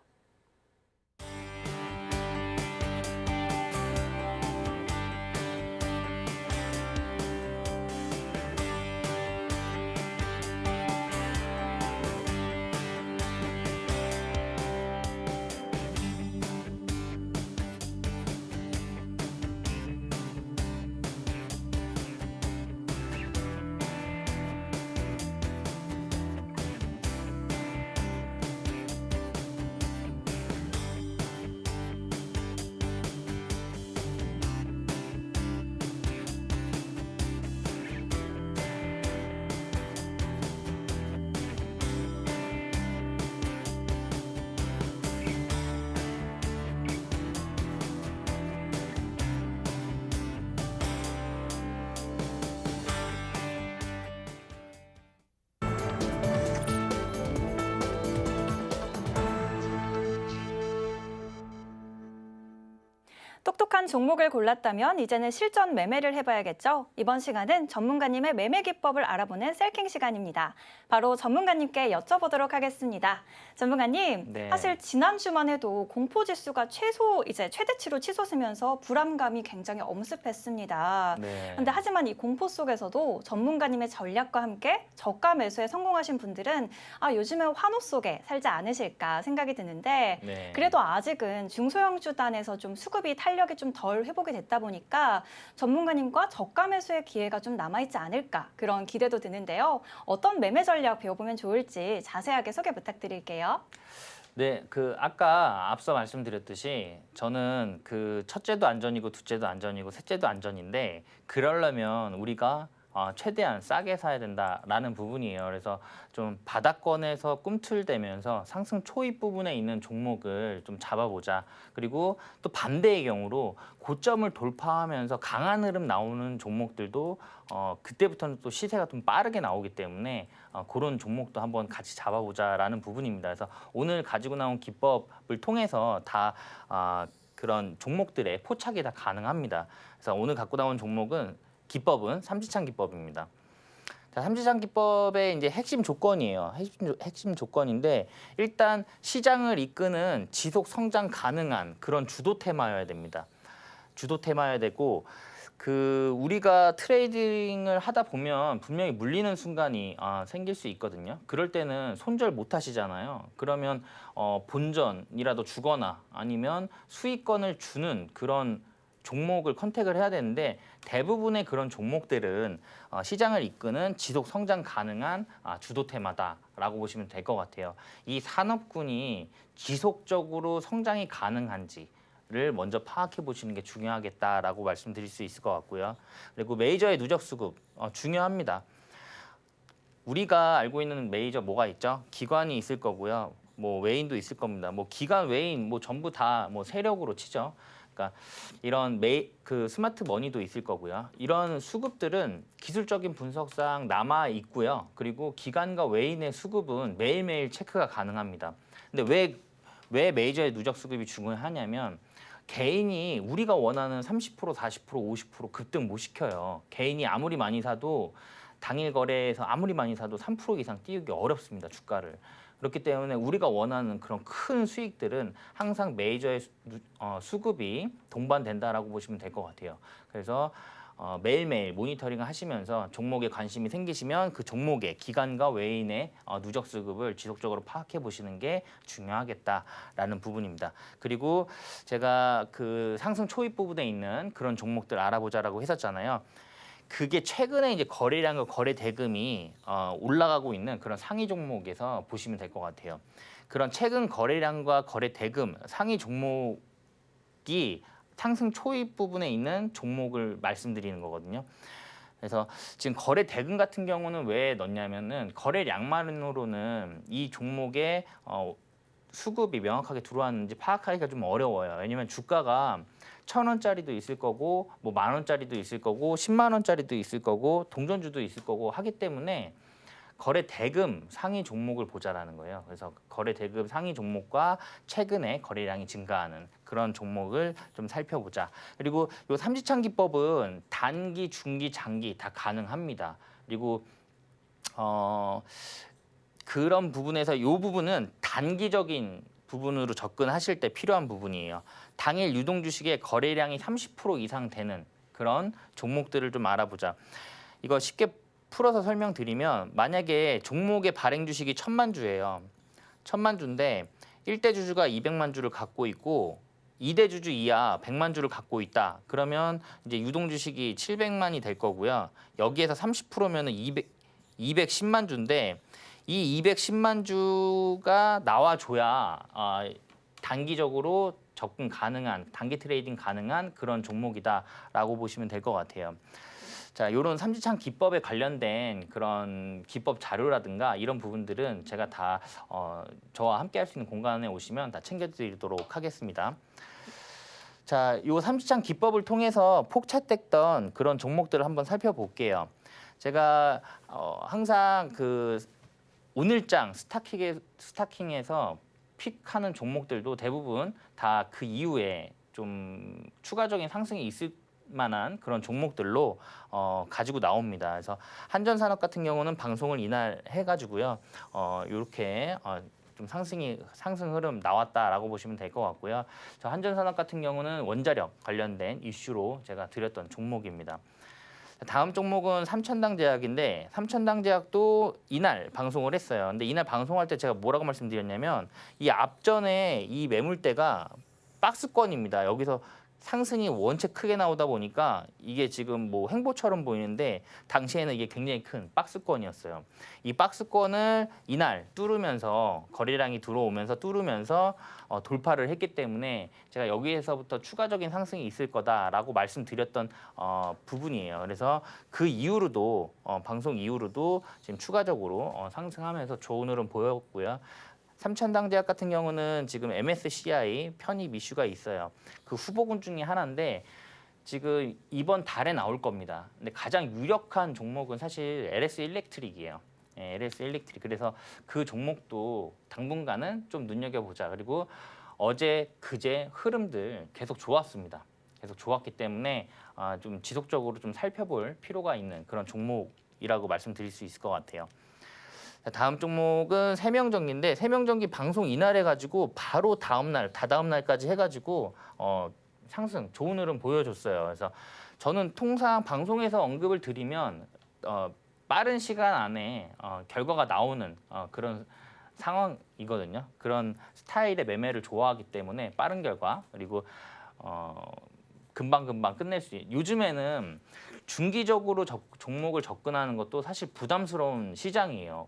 Speaker 2: 똑똑한 종목을 골랐다면 이제는 실전 매매를 해봐야겠죠? 이번 시간은 전문가님의 매매 기법을 알아보는 셀킹 시간입니다. 바로 전문가님께 여쭤보도록 하겠습니다. 전문가님,
Speaker 3: 네.
Speaker 2: 사실 지난주만 해도 공포지수가 최대치로 치솟으면서 불안감이 굉장히 엄습했습니다.
Speaker 3: 네.
Speaker 2: 근데 하지만 이 공포 속에서도 전문가님의 전략과 함께 저가 매수에 성공하신 분들은 요즘에 환호 속에 살지 않으실까 생각이 드는데
Speaker 3: 네.
Speaker 2: 그래도 아직은 중소형주단에서 좀 수급이 탄력이 좀 덜 회복이 됐다 보니까 전문가님과 저가 매수의 기회가 좀 남아있지 않을까 그런 기대도 드는데요. 어떤 매매 전략 배워보면 좋을지 자세하게 소개 부탁드릴게요.
Speaker 3: 네, 아까 앞서 말씀드렸듯이 저는 첫째도 안전이고 둘째도 안전이고 셋째도 안전인데 그러려면 우리가 최대한 싸게 사야 된다라는 부분이에요. 그래서 좀 바닥권에서 꿈틀대면서 상승 초입 부분에 있는 종목을 좀 잡아보자. 그리고 또 반대의 경우로 고점을 돌파하면서 강한 흐름 나오는 종목들도 그때부터는 또 시세가 좀 빠르게 나오기 때문에 그런 종목도 한번 같이 잡아보자라는 부분입니다. 그래서 오늘 가지고 나온 기법을 통해서 다 그런 종목들의 포착이 다 가능합니다. 그래서 오늘 갖고 나온 종목은 기법은 삼지창 기법입니다. 자, 삼지창 기법의 이제 핵심 조건이에요. 핵심 조건인데 일단 시장을 이끄는 지속 성장 가능한 그런 주도 테마여야 됩니다. 주도 테마여야 되고 우리가 트레이딩을 하다 보면 분명히 물리는 순간이 생길 수 있거든요. 그럴 때는 손절 못 하시잖아요. 그러면 본전이라도 주거나 아니면 수익권을 주는 그런 종목을 컨택을 해야 되는데 대부분의 그런 종목들은 시장을 이끄는 지속 성장 가능한 주도 테마다라고 보시면 될 것 같아요. 이 산업군이 지속적으로 성장이 가능한지를 먼저 파악해 보시는 게 중요하겠다라고 말씀드릴 수 있을 것 같고요. 그리고 메이저의 누적 수급 중요합니다. 우리가 알고 있는 메이저 뭐가 있죠? 기관이 있을 거고요. 뭐 외인도 있을 겁니다. 뭐 기관, 외인 뭐 전부 다 뭐 세력으로 치죠. 그러니까 이런 스마트 머니도 있을 거고요. 이런 수급들은 기술적인 분석상 남아 있고요. 그리고 기관과 외인의 수급은 매일매일 체크가 가능합니다. 근데 왜 메이저의 누적 수급이 중요하냐면 개인이 우리가 원하는 30%, 40%, 50% 급등 못 시켜요. 개인이 아무리 많이 사도 당일 거래에서 아무리 많이 사도 3% 이상 띄우기 어렵습니다. 주가를. 그렇기 때문에 우리가 원하는 그런 큰 수익들은 항상 메이저의 수급이 동반된다라고 보시면 될 것 같아요. 그래서 매일매일 모니터링을 하시면서 종목에 관심이 생기시면 그 종목의 기관과 외인의 누적 수급을 지속적으로 파악해 보시는 게 중요하겠다라는 부분입니다. 그리고 제가 상승 초입 부분에 있는 그런 종목들 알아보자라고 했었잖아요. 그게 최근에 이제 거래량과 거래 대금이 올라가고 있는 그런 상위 종목에서 보시면 될 것 같아요. 그런 최근 거래량과 거래 대금 상위 종목이 상승 초입 부분에 있는 종목을 말씀드리는 거거든요. 그래서 지금 거래 대금 같은 경우는 왜 넣냐면은 거래량만으로는 이 종목의 수급이 명확하게 들어왔는지 파악하기가 좀 어려워요. 왜냐면 주가가 1,000원짜리도 있을 거고 뭐 10,000원짜리도 있을 거고 10만 원짜리도 있을 거고 동전주도 있을 거고 하기 때문에 거래 대금 상위 종목을 보자라는 거예요. 그래서 거래 대금 상위 종목과 최근에 거래량이 증가하는 그런 종목을 좀 살펴보자. 그리고 이 삼지창 기법은 단기, 중기, 장기 다 가능합니다. 그리고 그런 부분에서 이 부분은 단기적인 부분으로 접근하실 때 필요한 부분이에요. 당일 유동 주식의 거래량이 30% 이상 되는 그런 종목들을 좀 알아보자. 이거 쉽게 풀어서 설명드리면 만약에 종목의 발행 주식이 1,000만 주예요. 1,000만 주인데 1대 주주가 200만 주를 갖고 있고 2대 주주 이하 100만 주를 갖고 있다. 그러면 이제 유동 주식이 700만이 될 거고요. 여기에서 30%면은 210만 주인데 이 210만 주가 나와줘야 단기적으로 접근 가능한, 단기 트레이딩 가능한 그런 종목이다라고 보시면 될 것 같아요. 자, 이런 삼지창 기법에 관련된 그런 기법 자료라든가 이런 부분들은 제가 다 저와 함께 할 수 있는 공간에 오시면 다 챙겨드리도록 하겠습니다. 자, 이 삼지창 기법을 통해서 폭착됐던 그런 종목들을 한번 살펴볼게요. 제가 항상 오늘장 스타킹에서 픽하는 종목들도 대부분 다 그 이후에 좀 추가적인 상승이 있을 만한 그런 종목들로 가지고 나옵니다. 그래서 한전산업 같은 경우는 방송을 이날 해가지고요. 이렇게 좀 상승 흐름 나왔다라고 보시면 될 것 같고요. 저 한전산업 같은 경우는 원자력 관련된 이슈로 제가 드렸던 종목입니다. 다음 종목은 삼천당제약인데 삼천당제약도 이날 방송을 했어요. 근데 이날 방송할 때 제가 뭐라고 말씀드렸냐면 이 앞전에 이 매물대가 박스권입니다. 여기서 상승이 원체 크게 나오다 보니까 이게 지금 뭐 횡보처럼 보이는데 당시에는 이게 굉장히 큰 박스권이었어요. 이 박스권을 이날 뚫으면서 거래량이 들어오면서 뚫으면서 돌파를 했기 때문에 제가 여기에서부터 추가적인 상승이 있을 거다라고 말씀드렸던 부분이에요. 그래서 그 이후로도 방송 이후로도 지금 추가적으로 상승하면서 좋은 흐름 보였고요. 삼천당제약 같은 경우는 지금 MSCI 편입 이슈가 있어요. 그 후보군 중에 하나인데 지금 이번 달에 나올 겁니다. 근데 가장 유력한 종목은 사실 LS 일렉트릭이에요. LS 일렉트릭. 그래서 그 종목도 당분간은 좀 눈여겨보자. 그리고 어제 그제 흐름들 계속 좋았습니다. 계속 좋았기 때문에 좀 지속적으로 좀 살펴볼 필요가 있는 그런 종목이라고 말씀드릴 수 있을 것 같아요. 다음 종목은 세명전기인데 세명전기 방송 이날 해가지고 바로 다다음 날까지 해가지고 상승 좋은 흐름 보여줬어요. 그래서 저는 통상 방송에서 언급을 드리면 빠른 시간 안에 결과가 나오는 그런 상황이거든요. 그런 스타일의 매매를 좋아하기 때문에 빠른 결과 그리고 금방 끝낼 수 있는 요즘에는 중기적으로 종목을 접근하는 것도 사실 부담스러운 시장이에요.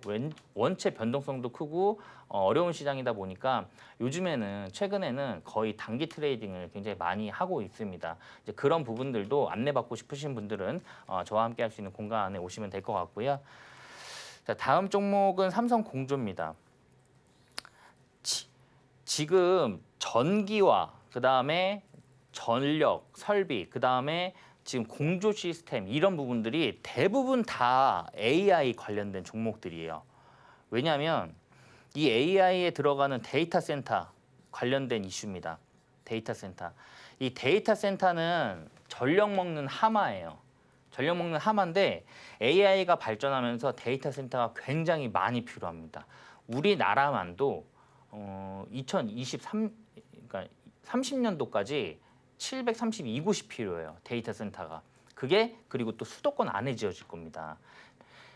Speaker 3: 원체 변동성도 크고 어려운 시장이다 보니까 요즘에는 최근에는 거의 단기 트레이딩을 굉장히 많이 하고 있습니다. 이제 그런 부분들도 안내받고 싶으신 분들은 저와 함께 할 수 있는 공간에 오시면 될 것 같고요. 자, 다음 종목은 삼성공조입니다. 지금 전기와 그다음에 전력, 설비, 그다음에 지금 공조 시스템 이런 부분들이 대부분 다 AI 관련된 종목들이에요. 왜냐하면 이 AI에 들어가는 데이터 센터 관련된 이슈입니다. 데이터 센터. 이 데이터 센터는 전력 먹는 하마예요. 전력 먹는 하마인데 AI가 발전하면서 데이터 센터가 굉장히 많이 필요합니다. 우리나라만도 2023, 그러니까 30년도까지 732곳이 필요해요. 데이터 센터가. 그게 그리고 또 수도권 안에 지어질 겁니다.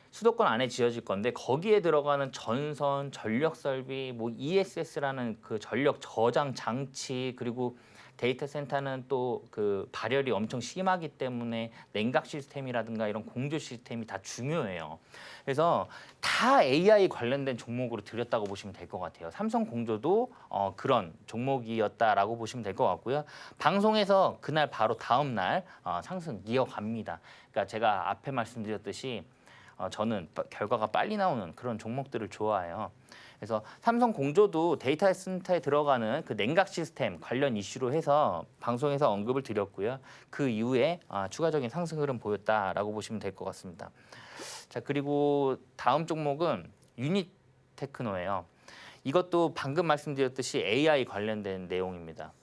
Speaker 3: 수도권 안에 지어질 건데 거기에 들어가는 전선, 전력 설비, 뭐 ESS라는 그 전력 저장 장치 그리고 데이터 센터는 또 그 발열이 엄청 심하기 때문에 냉각 시스템이라든가 이런 공조 시스템이 다 중요해요. 그래서 다 AI 관련된 종목으로 들였다고 보시면 될 것 같아요. 삼성공조도 그런 종목이었다라고 보시면 될 것 같고요. 방송에서 그날 바로 다음 날 상승 이어갑니다. 그러니까 제가 앞에 말씀드렸듯이 저는 결과가 빨리 나오는 그런 종목들을 좋아해요. 그래서 삼성공조도 데이터 센터에 들어가는 그 냉각 시스템 관련 이슈로 해서 방송에서 언급을 드렸고요. 그 이후에 추가적인 상승 흐름 보였다라고 보시면 될 것 같습니다. 자, 그리고 다음 종목은 유니테크노예요. 이것도 방금 말씀드렸듯이 AI 관련된 내용입니다.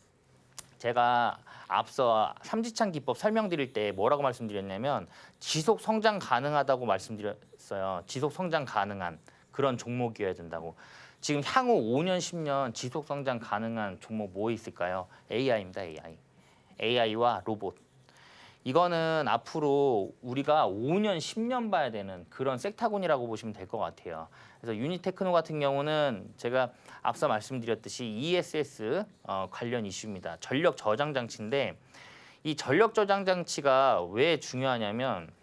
Speaker 3: 제가 앞서 삼지창 기법 설명드릴 때 뭐라고 말씀드렸냐면 지속 성장 가능하다고 말씀드렸어요. 지속 성장 가능한 그런 종목이어야 된다고. 지금 향후 5년, 10년 지속 성장 가능한 종목 뭐 있을까요? AI입니다. AI와 로봇. 이거는 앞으로 우리가 5년, 10년 봐야 되는 그런 섹타군이라고 보시면 될 것 같아요. 그래서 유니테크노 같은 경우는 제가 앞서 말씀드렸듯이 ESS 관련 이슈입니다. 전력 저장 장치인데 이 전력 저장 장치가 왜 중요하냐면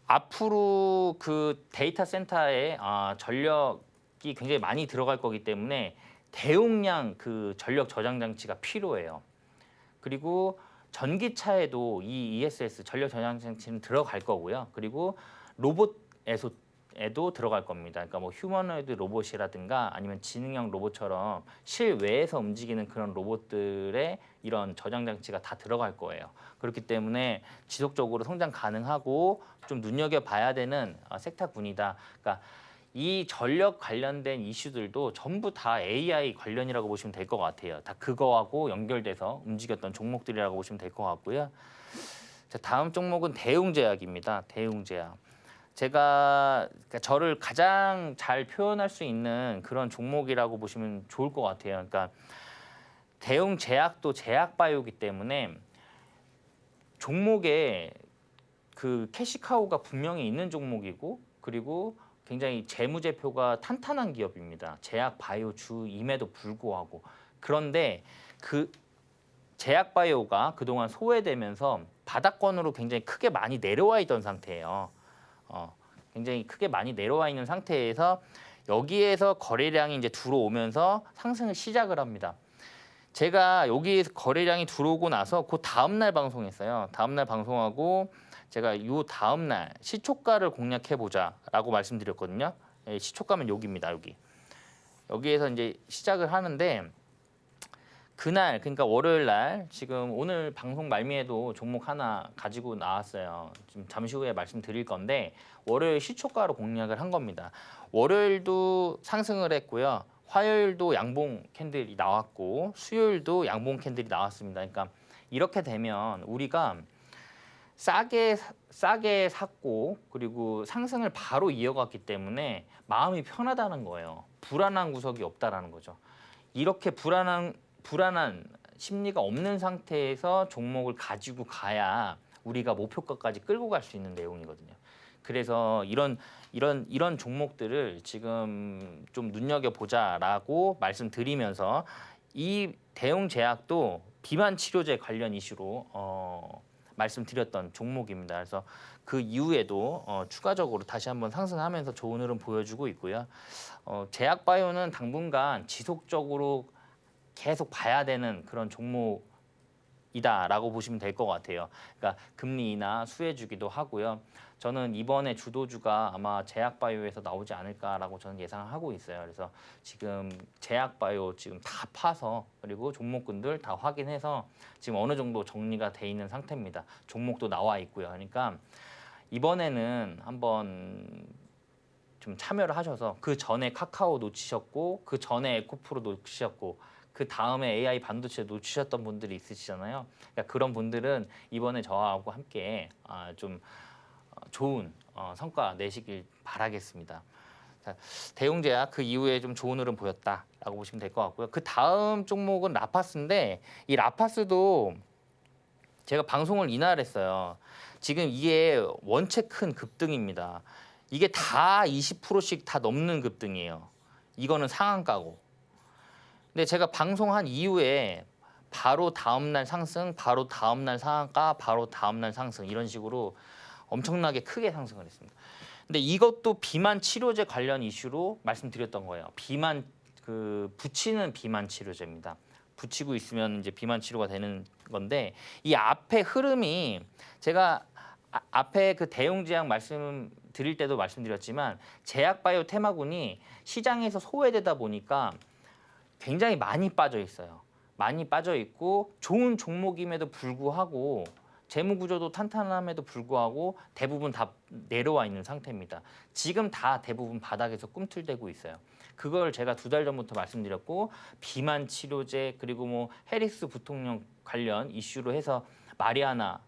Speaker 3: 앞으로 그 데이터 센터에 전력이 굉장히 많이 들어갈 거기 때문에 대용량 그 전력 저장 장치가 필요해요. 그리고 전기차에도 이 ESS 전력 저장 장치는 들어갈 거고요. 그리고 로봇에도 들어갈 겁니다. 그러니까 뭐 휴머노이드 로봇이라든가 아니면 지능형 로봇처럼 실외에서 움직이는 그런 로봇들의 이런 저장 장치가 다 들어갈 거예요. 그렇기 때문에 지속적으로 성장 가능하고 좀 눈여겨봐야 되는 섹터군이다. 그러니까 이 전력 관련된 이슈들도 전부 다 AI 관련이라고 보시면 될 것 같아요. 다 그거하고 연결돼서 움직였던 종목들이라고 보시면 될 것 같고요. 자, 다음 종목은 대웅제약입니다. 대웅제약. 제가 그러니까 저를 가장 잘 표현할 수 있는 그런 종목이라고 보시면 좋을 것 같아요. 그러니까 대웅제약도 제약바이오기 때문에 종목에 그 캐시카우가 분명히 있는 종목이고 그리고 굉장히 재무제표가 탄탄한 기업입니다. 제약바이오주임에도 불구하고. 그런데 그 제약바이오가 그동안 소외되면서 바닥권으로 굉장히 크게 많이 내려와 있던 상태예요. 굉장히 크게 많이 내려와 있는 상태에서 여기에서 거래량이 이제 들어오면서 상승을 시작을 합니다. 제가 여기 거래량이 들어오고 나서 그 다음날 방송했어요. 다음날 방송하고 제가 이 다음날 시초가를 공략해보자라고 말씀드렸거든요. 예, 시초가면 여기입니다. 여기에서 이제 시작을 하는데 그날 그러니까 월요일 날 지금 오늘 방송 말미에도 종목 하나 가지고 나왔어요. 좀 잠시 후에 말씀드릴 건데 월요일 시초가로 공략을 한 겁니다. 월요일도 상승을 했고요. 화요일도 양봉 캔들이 나왔고 수요일도 양봉 캔들이 나왔습니다. 그러니까 이렇게 되면 우리가 싸게 샀고 그리고 상승을 바로 이어갔기 때문에 마음이 편하다는 거예요. 불안한 구석이 없다라는 거죠. 이렇게 불안한 심리가 없는 상태에서 종목을 가지고 가야 우리가 목표가까지 끌고 갈 수 있는 내용이거든요. 그래서 이런 종목들을 지금 좀 눈여겨보자라고 말씀드리면서 이 대웅제약도 비만 치료제 관련 이슈로 말씀드렸던 종목입니다. 그래서 그 이후에도 추가적으로 다시 한번 상승하면서 좋은 흐름 보여주고 있고요. 제약바이오는 당분간 지속적으로 계속 봐야 되는 그런 종목이다라고 보시면 될 것 같아요. 그러니까 금리 인하 수혜주기도 하고요. 저는 이번에 주도주가 아마 제약바이오에서 나오지 않을까라고 저는 예상을 하고 있어요. 그래서 지금 제약바이오 지금 다 파서 그리고 종목군들 다 확인해서 지금 어느 정도 정리가 돼 있는 상태입니다. 종목도 나와 있고요. 그러니까 이번에는 한번 좀 참여를 하셔서 그 전에 카카오 놓치셨고 그 전에 에코프로 놓치셨고 그 다음에 AI 반도체 놓치셨던 분들이 있으시잖아요. 그러니까 그런 분들은 이번에 저하고 함께 좀 좋은 성과 내시길 바라겠습니다. 자, 대웅제약 그 이후에 좀 좋은 흐름 보였다라고 보시면 될 것 같고요. 그 다음 종목은 라파스인데 이 라파스도 제가 방송을 이날 했어요. 지금 이게 원체 큰 급등입니다. 이게 다 20%씩 다 넘는 급등이에요. 이거는 상한가고. 근데 제가 방송한 이후에 바로 다음날 상승, 바로 다음날 상한가, 바로 다음날 상승 이런 식으로 엄청나게 크게 상승을 했습니다. 근데 이것도 비만 치료제 관련 이슈로 말씀드렸던 거예요. 붙이는 비만 치료제입니다. 붙이고 있으면 이제 비만 치료가 되는 건데 이 앞에 흐름이 제가 앞에 그 대웅제약 말씀드릴 때도 말씀드렸지만 제약바이오 테마군이 시장에서 소외되다 보니까 굉장히 많이 빠져 있어요. 많이 빠져 있고 좋은 종목임에도 불구하고 재무 구조도 탄탄함에도 불구하고 대부분 다 내려와 있는 상태입니다. 지금 다 대부분 바닥에서 꿈틀대고 있어요. 그걸 제가 2달 전부터 말씀드렸고 비만 치료제 그리고 뭐 해리스 부통령 관련 이슈로 해서 마리아나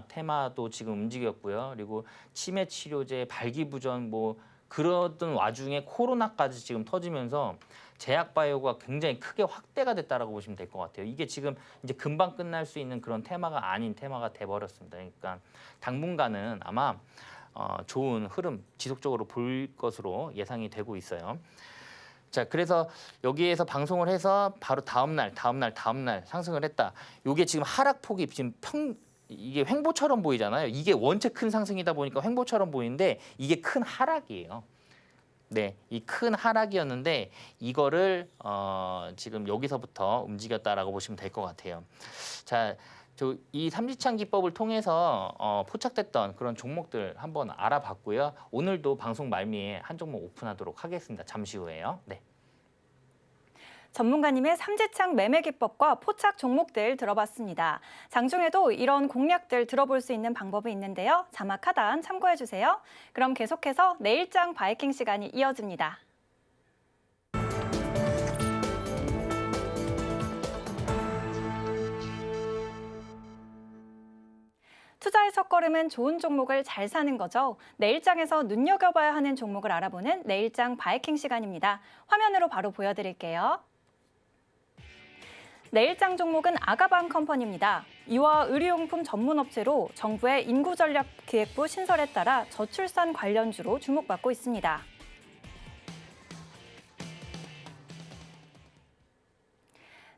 Speaker 3: 테마도 지금 움직였고요. 그리고 치매 치료제 발기부전 뭐 그러던 와중에 코로나까지 지금 터지면서 제약바이오가 굉장히 크게 확대가 됐다라고 보시면 될 것 같아요. 이게 지금 이제 금방 끝날 수 있는 그런 테마가 아닌 테마가 돼버렸습니다. 그러니까 당분간은 아마 좋은 흐름 지속적으로 볼 것으로 예상이 되고 있어요. 자, 그래서 여기에서 방송을 해서 바로 다음날 상승을 했다. 이게 지금 하락폭이 지금 이게 횡보처럼 보이잖아요. 이게 원체 큰 상승이다 보니까 횡보처럼 보이는데 이게 큰 하락이에요. 네, 이 큰 하락이었는데 이거를 지금 여기서부터 움직였다라고 보시면 될 것 같아요. 자, 이 삼지창 기법을 통해서 포착됐던 그런 종목들 한번 알아봤고요. 오늘도 방송 말미에 한 종목 오픈하도록 하겠습니다. 잠시 후에요. 네.
Speaker 2: 전문가님의 삼지창 매매 기법과 포착 종목들 들어봤습니다. 장중에도 이런 공략들 들어볼 수 있는 방법이 있는데요. 자막 하단 참고해주세요. 그럼 계속해서 내일장 바이킹 시간이 이어집니다. 투자의 첫걸음은 좋은 종목을 잘 사는 거죠. 내일장에서 눈여겨봐야 하는 종목을 알아보는 내일장 바이킹 시간입니다. 화면으로 바로 보여드릴게요. 내일장 종목은 아가방 컴퍼니입니다. 유아 의료용품 전문업체로 정부의 인구전략기획부 신설에 따라 저출산 관련주로 주목받고 있습니다.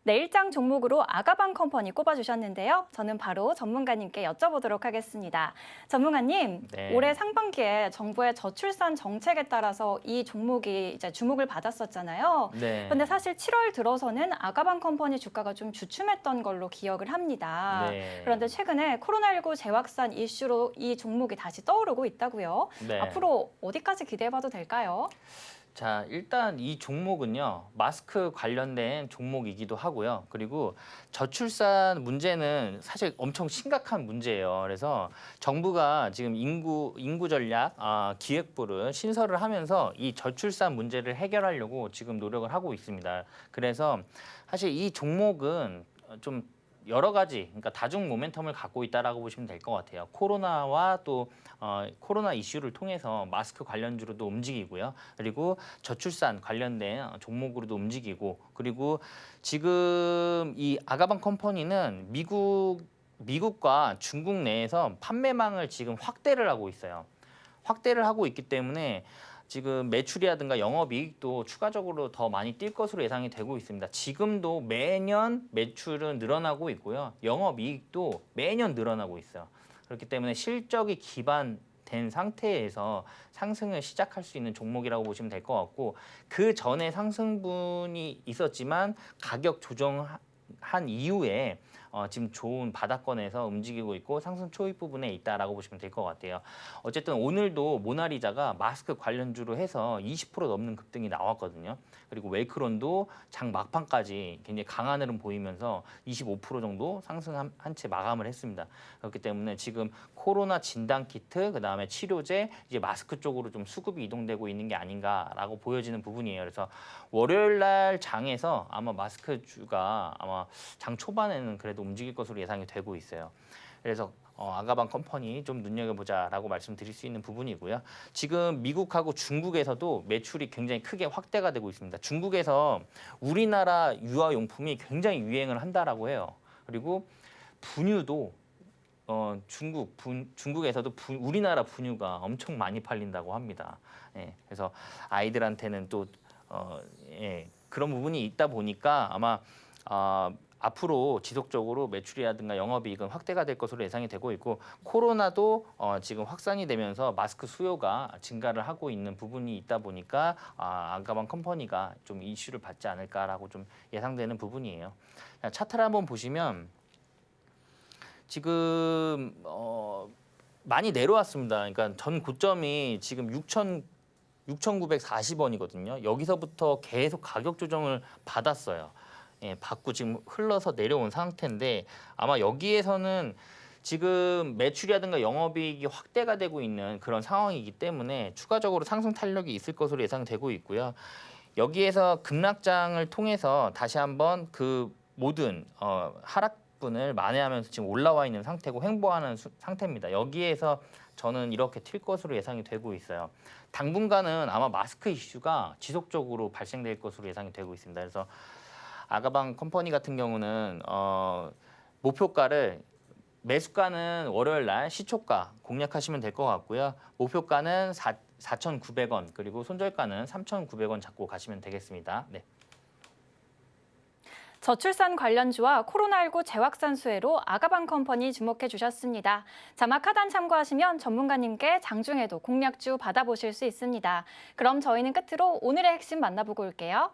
Speaker 2: 내일장 종목으로 아가방 컴퍼니 꼽아주셨는데요. 저는 바로 전문가님께 여쭤보도록 하겠습니다. 전문가님,
Speaker 3: 네.
Speaker 2: 올해 상반기에 정부의 저출산 정책에 따라서 이 종목이 이제 주목을 받았었잖아요.
Speaker 3: 네.
Speaker 2: 그런데 사실 7월 들어서는 아가방 컴퍼니 주가가 좀 주춤했던 걸로 기억을 합니다.
Speaker 3: 네.
Speaker 2: 그런데 최근에 코로나19 재확산 이슈로 이 종목이 다시 떠오르고 있다고요.
Speaker 3: 네.
Speaker 2: 앞으로 어디까지 기대해봐도 될까요?
Speaker 3: 자, 일단 이 종목은요, 마스크 관련된 종목이기도 하고요. 그리고 저출산 문제는 사실 엄청 심각한 문제예요. 그래서 정부가 지금 인구 전략 기획부를 신설을 하면서 이 저출산 문제를 해결하려고 지금 노력을 하고 있습니다. 그래서 사실 이 종목은 좀 여러 가지, 그러니까 다중 모멘텀을 갖고 있다라고 보시면 될 것 같아요. 코로나와 또 코로나 이슈를 통해서 마스크 관련주로도 움직이고요. 그리고 저출산 관련된 종목으로도 움직이고, 그리고 지금 이 아가방 컴퍼니는 미국과 중국 내에서 판매망을 지금 확대를 하고 있어요. 확대를 하고 있기 때문에 지금 매출이라든가 영업이익도 추가적으로 더 많이 뛸 것으로 예상이 되고 있습니다. 지금도 매년 매출은 늘어나고 있고요. 영업이익도 매년 늘어나고 있어요. 그렇기 때문에 실적이 기반된 상태에서 상승을 시작할 수 있는 종목이라고 보시면 될 것 같고, 그 전에 상승분이 있었지만 가격 조정한 이후에 지금 좋은 바닥권에서 움직이고 있고 상승 초입 부분에 있다라고 보시면 될 것 같아요. 어쨌든 오늘도 모나리자가 마스크 관련주로 해서 20% 넘는 급등이 나왔거든요. 그리고 웨이크론도 장 막판까지 굉장히 강한 흐름 보이면서 25% 정도 상승한 채 마감을 했습니다. 그렇기 때문에 지금 코로나 진단 키트, 그다음에 치료제, 이제 마스크 쪽으로 좀 수급이 이동되고 있는 게 아닌가라고 보여지는 부분이에요. 그래서 월요일 날 장에서 아마 마스크주가 아마 장 초반에는 그래도 움직일 것으로 예상이 되고 있어요. 그래서 아가방 컴퍼니 좀 눈여겨보자라고 말씀드릴 수 있는 부분이고요. 지금 미국하고 중국에서도 매출이 굉장히 크게 확대가 되고 있습니다. 중국에서 우리나라 유아용품이 굉장히 유행을 한다라고 해요. 그리고 분유도 중국에서도 우리나라 분유가 엄청 많이 팔린다고 합니다. 예, 그래서 아이들한테는 또 그런 부분이 있다 보니까 아마 앞으로 지속적으로 매출이라든가 영업이익은 확대가 될 것으로 예상이 되고 있고, 코로나도 지금 확산이 되면서 마스크 수요가 증가를 하고 있는 부분이 있다 보니까 아가방 컴퍼니가 좀 이슈를 받지 않을까라고 좀 예상되는 부분이에요. 차트를 한번 보시면 지금 많이 내려왔습니다. 그러니까 전 고점이 지금 6,940원이거든요. 여기서부터 계속 가격 조정을 받았어요. 예, 받고 지금 흘러서 내려온 상태인데, 아마 여기에서는 지금 매출이라든가 영업이익이 확대가 되고 있는 그런 상황이기 때문에 추가적으로 상승 탄력이 있을 것으로 예상되고 있고요. 여기에서 급락장을 통해서 다시 한번 그 모든 하락분을 만회하면서 지금 올라와 있는 상태고 횡보하는 상태입니다. 여기에서 저는 이렇게 튈 것으로 예상이 되고 있어요. 당분간은 아마 마스크 이슈가 지속적으로 발생될 것으로 예상이 되고 있습니다. 그래서 아가방 컴퍼니 같은 경우는 목표가를, 매수가는 월요일 날 시초가 공략하시면 될 것 같고요. 목표가는 4,900원, 그리고 손절가는 3,900원 잡고 가시면 되겠습니다. 네.
Speaker 2: 저출산 관련주와 코로나19 재확산 수혜로 아가방 컴퍼니 주목해 주셨습니다. 자막 하단 참고하시면 전문가님께 장중에도 공략주 받아보실 수 있습니다. 그럼 저희는 끝으로 오늘의 핵심 만나보고 올게요.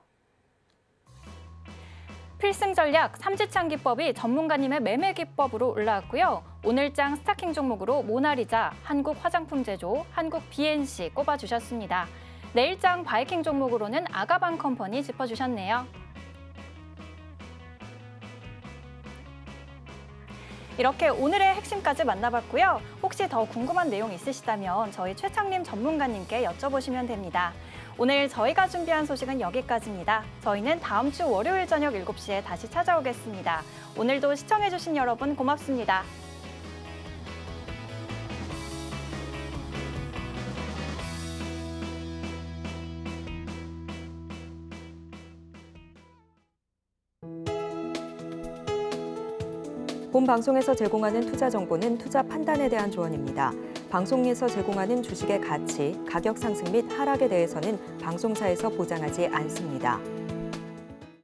Speaker 2: 필승 전략 삼지창 기법이 전문가님의 매매 기법으로 올라왔고요. 오늘장 스타킹 종목으로 모나리자, 한국 화장품 제조, 한국 BNC 꼽아주셨습니다. 내일장 바이킹 종목으로는 아가방 컴퍼니 짚어주셨네요. 이렇게 오늘의 핵심까지 만나봤고요. 혹시 더 궁금한 내용 있으시다면 저희 최창림 전문가님께 여쭤보시면 됩니다. 오늘 저희가 준비한 소식은 여기까지입니다. 저희는 다음 주 월요일 저녁 7시에 다시 찾아오겠습니다. 오늘도 시청해주신 여러분 고맙습니다.
Speaker 1: 본 방송에서 제공하는 투자 정보는 투자 판단에 대한 조언입니다. 방송에서 제공하는 주식의 가치, 가격 상승 및 하락에 대해서는 방송사에서 보장하지 않습니다.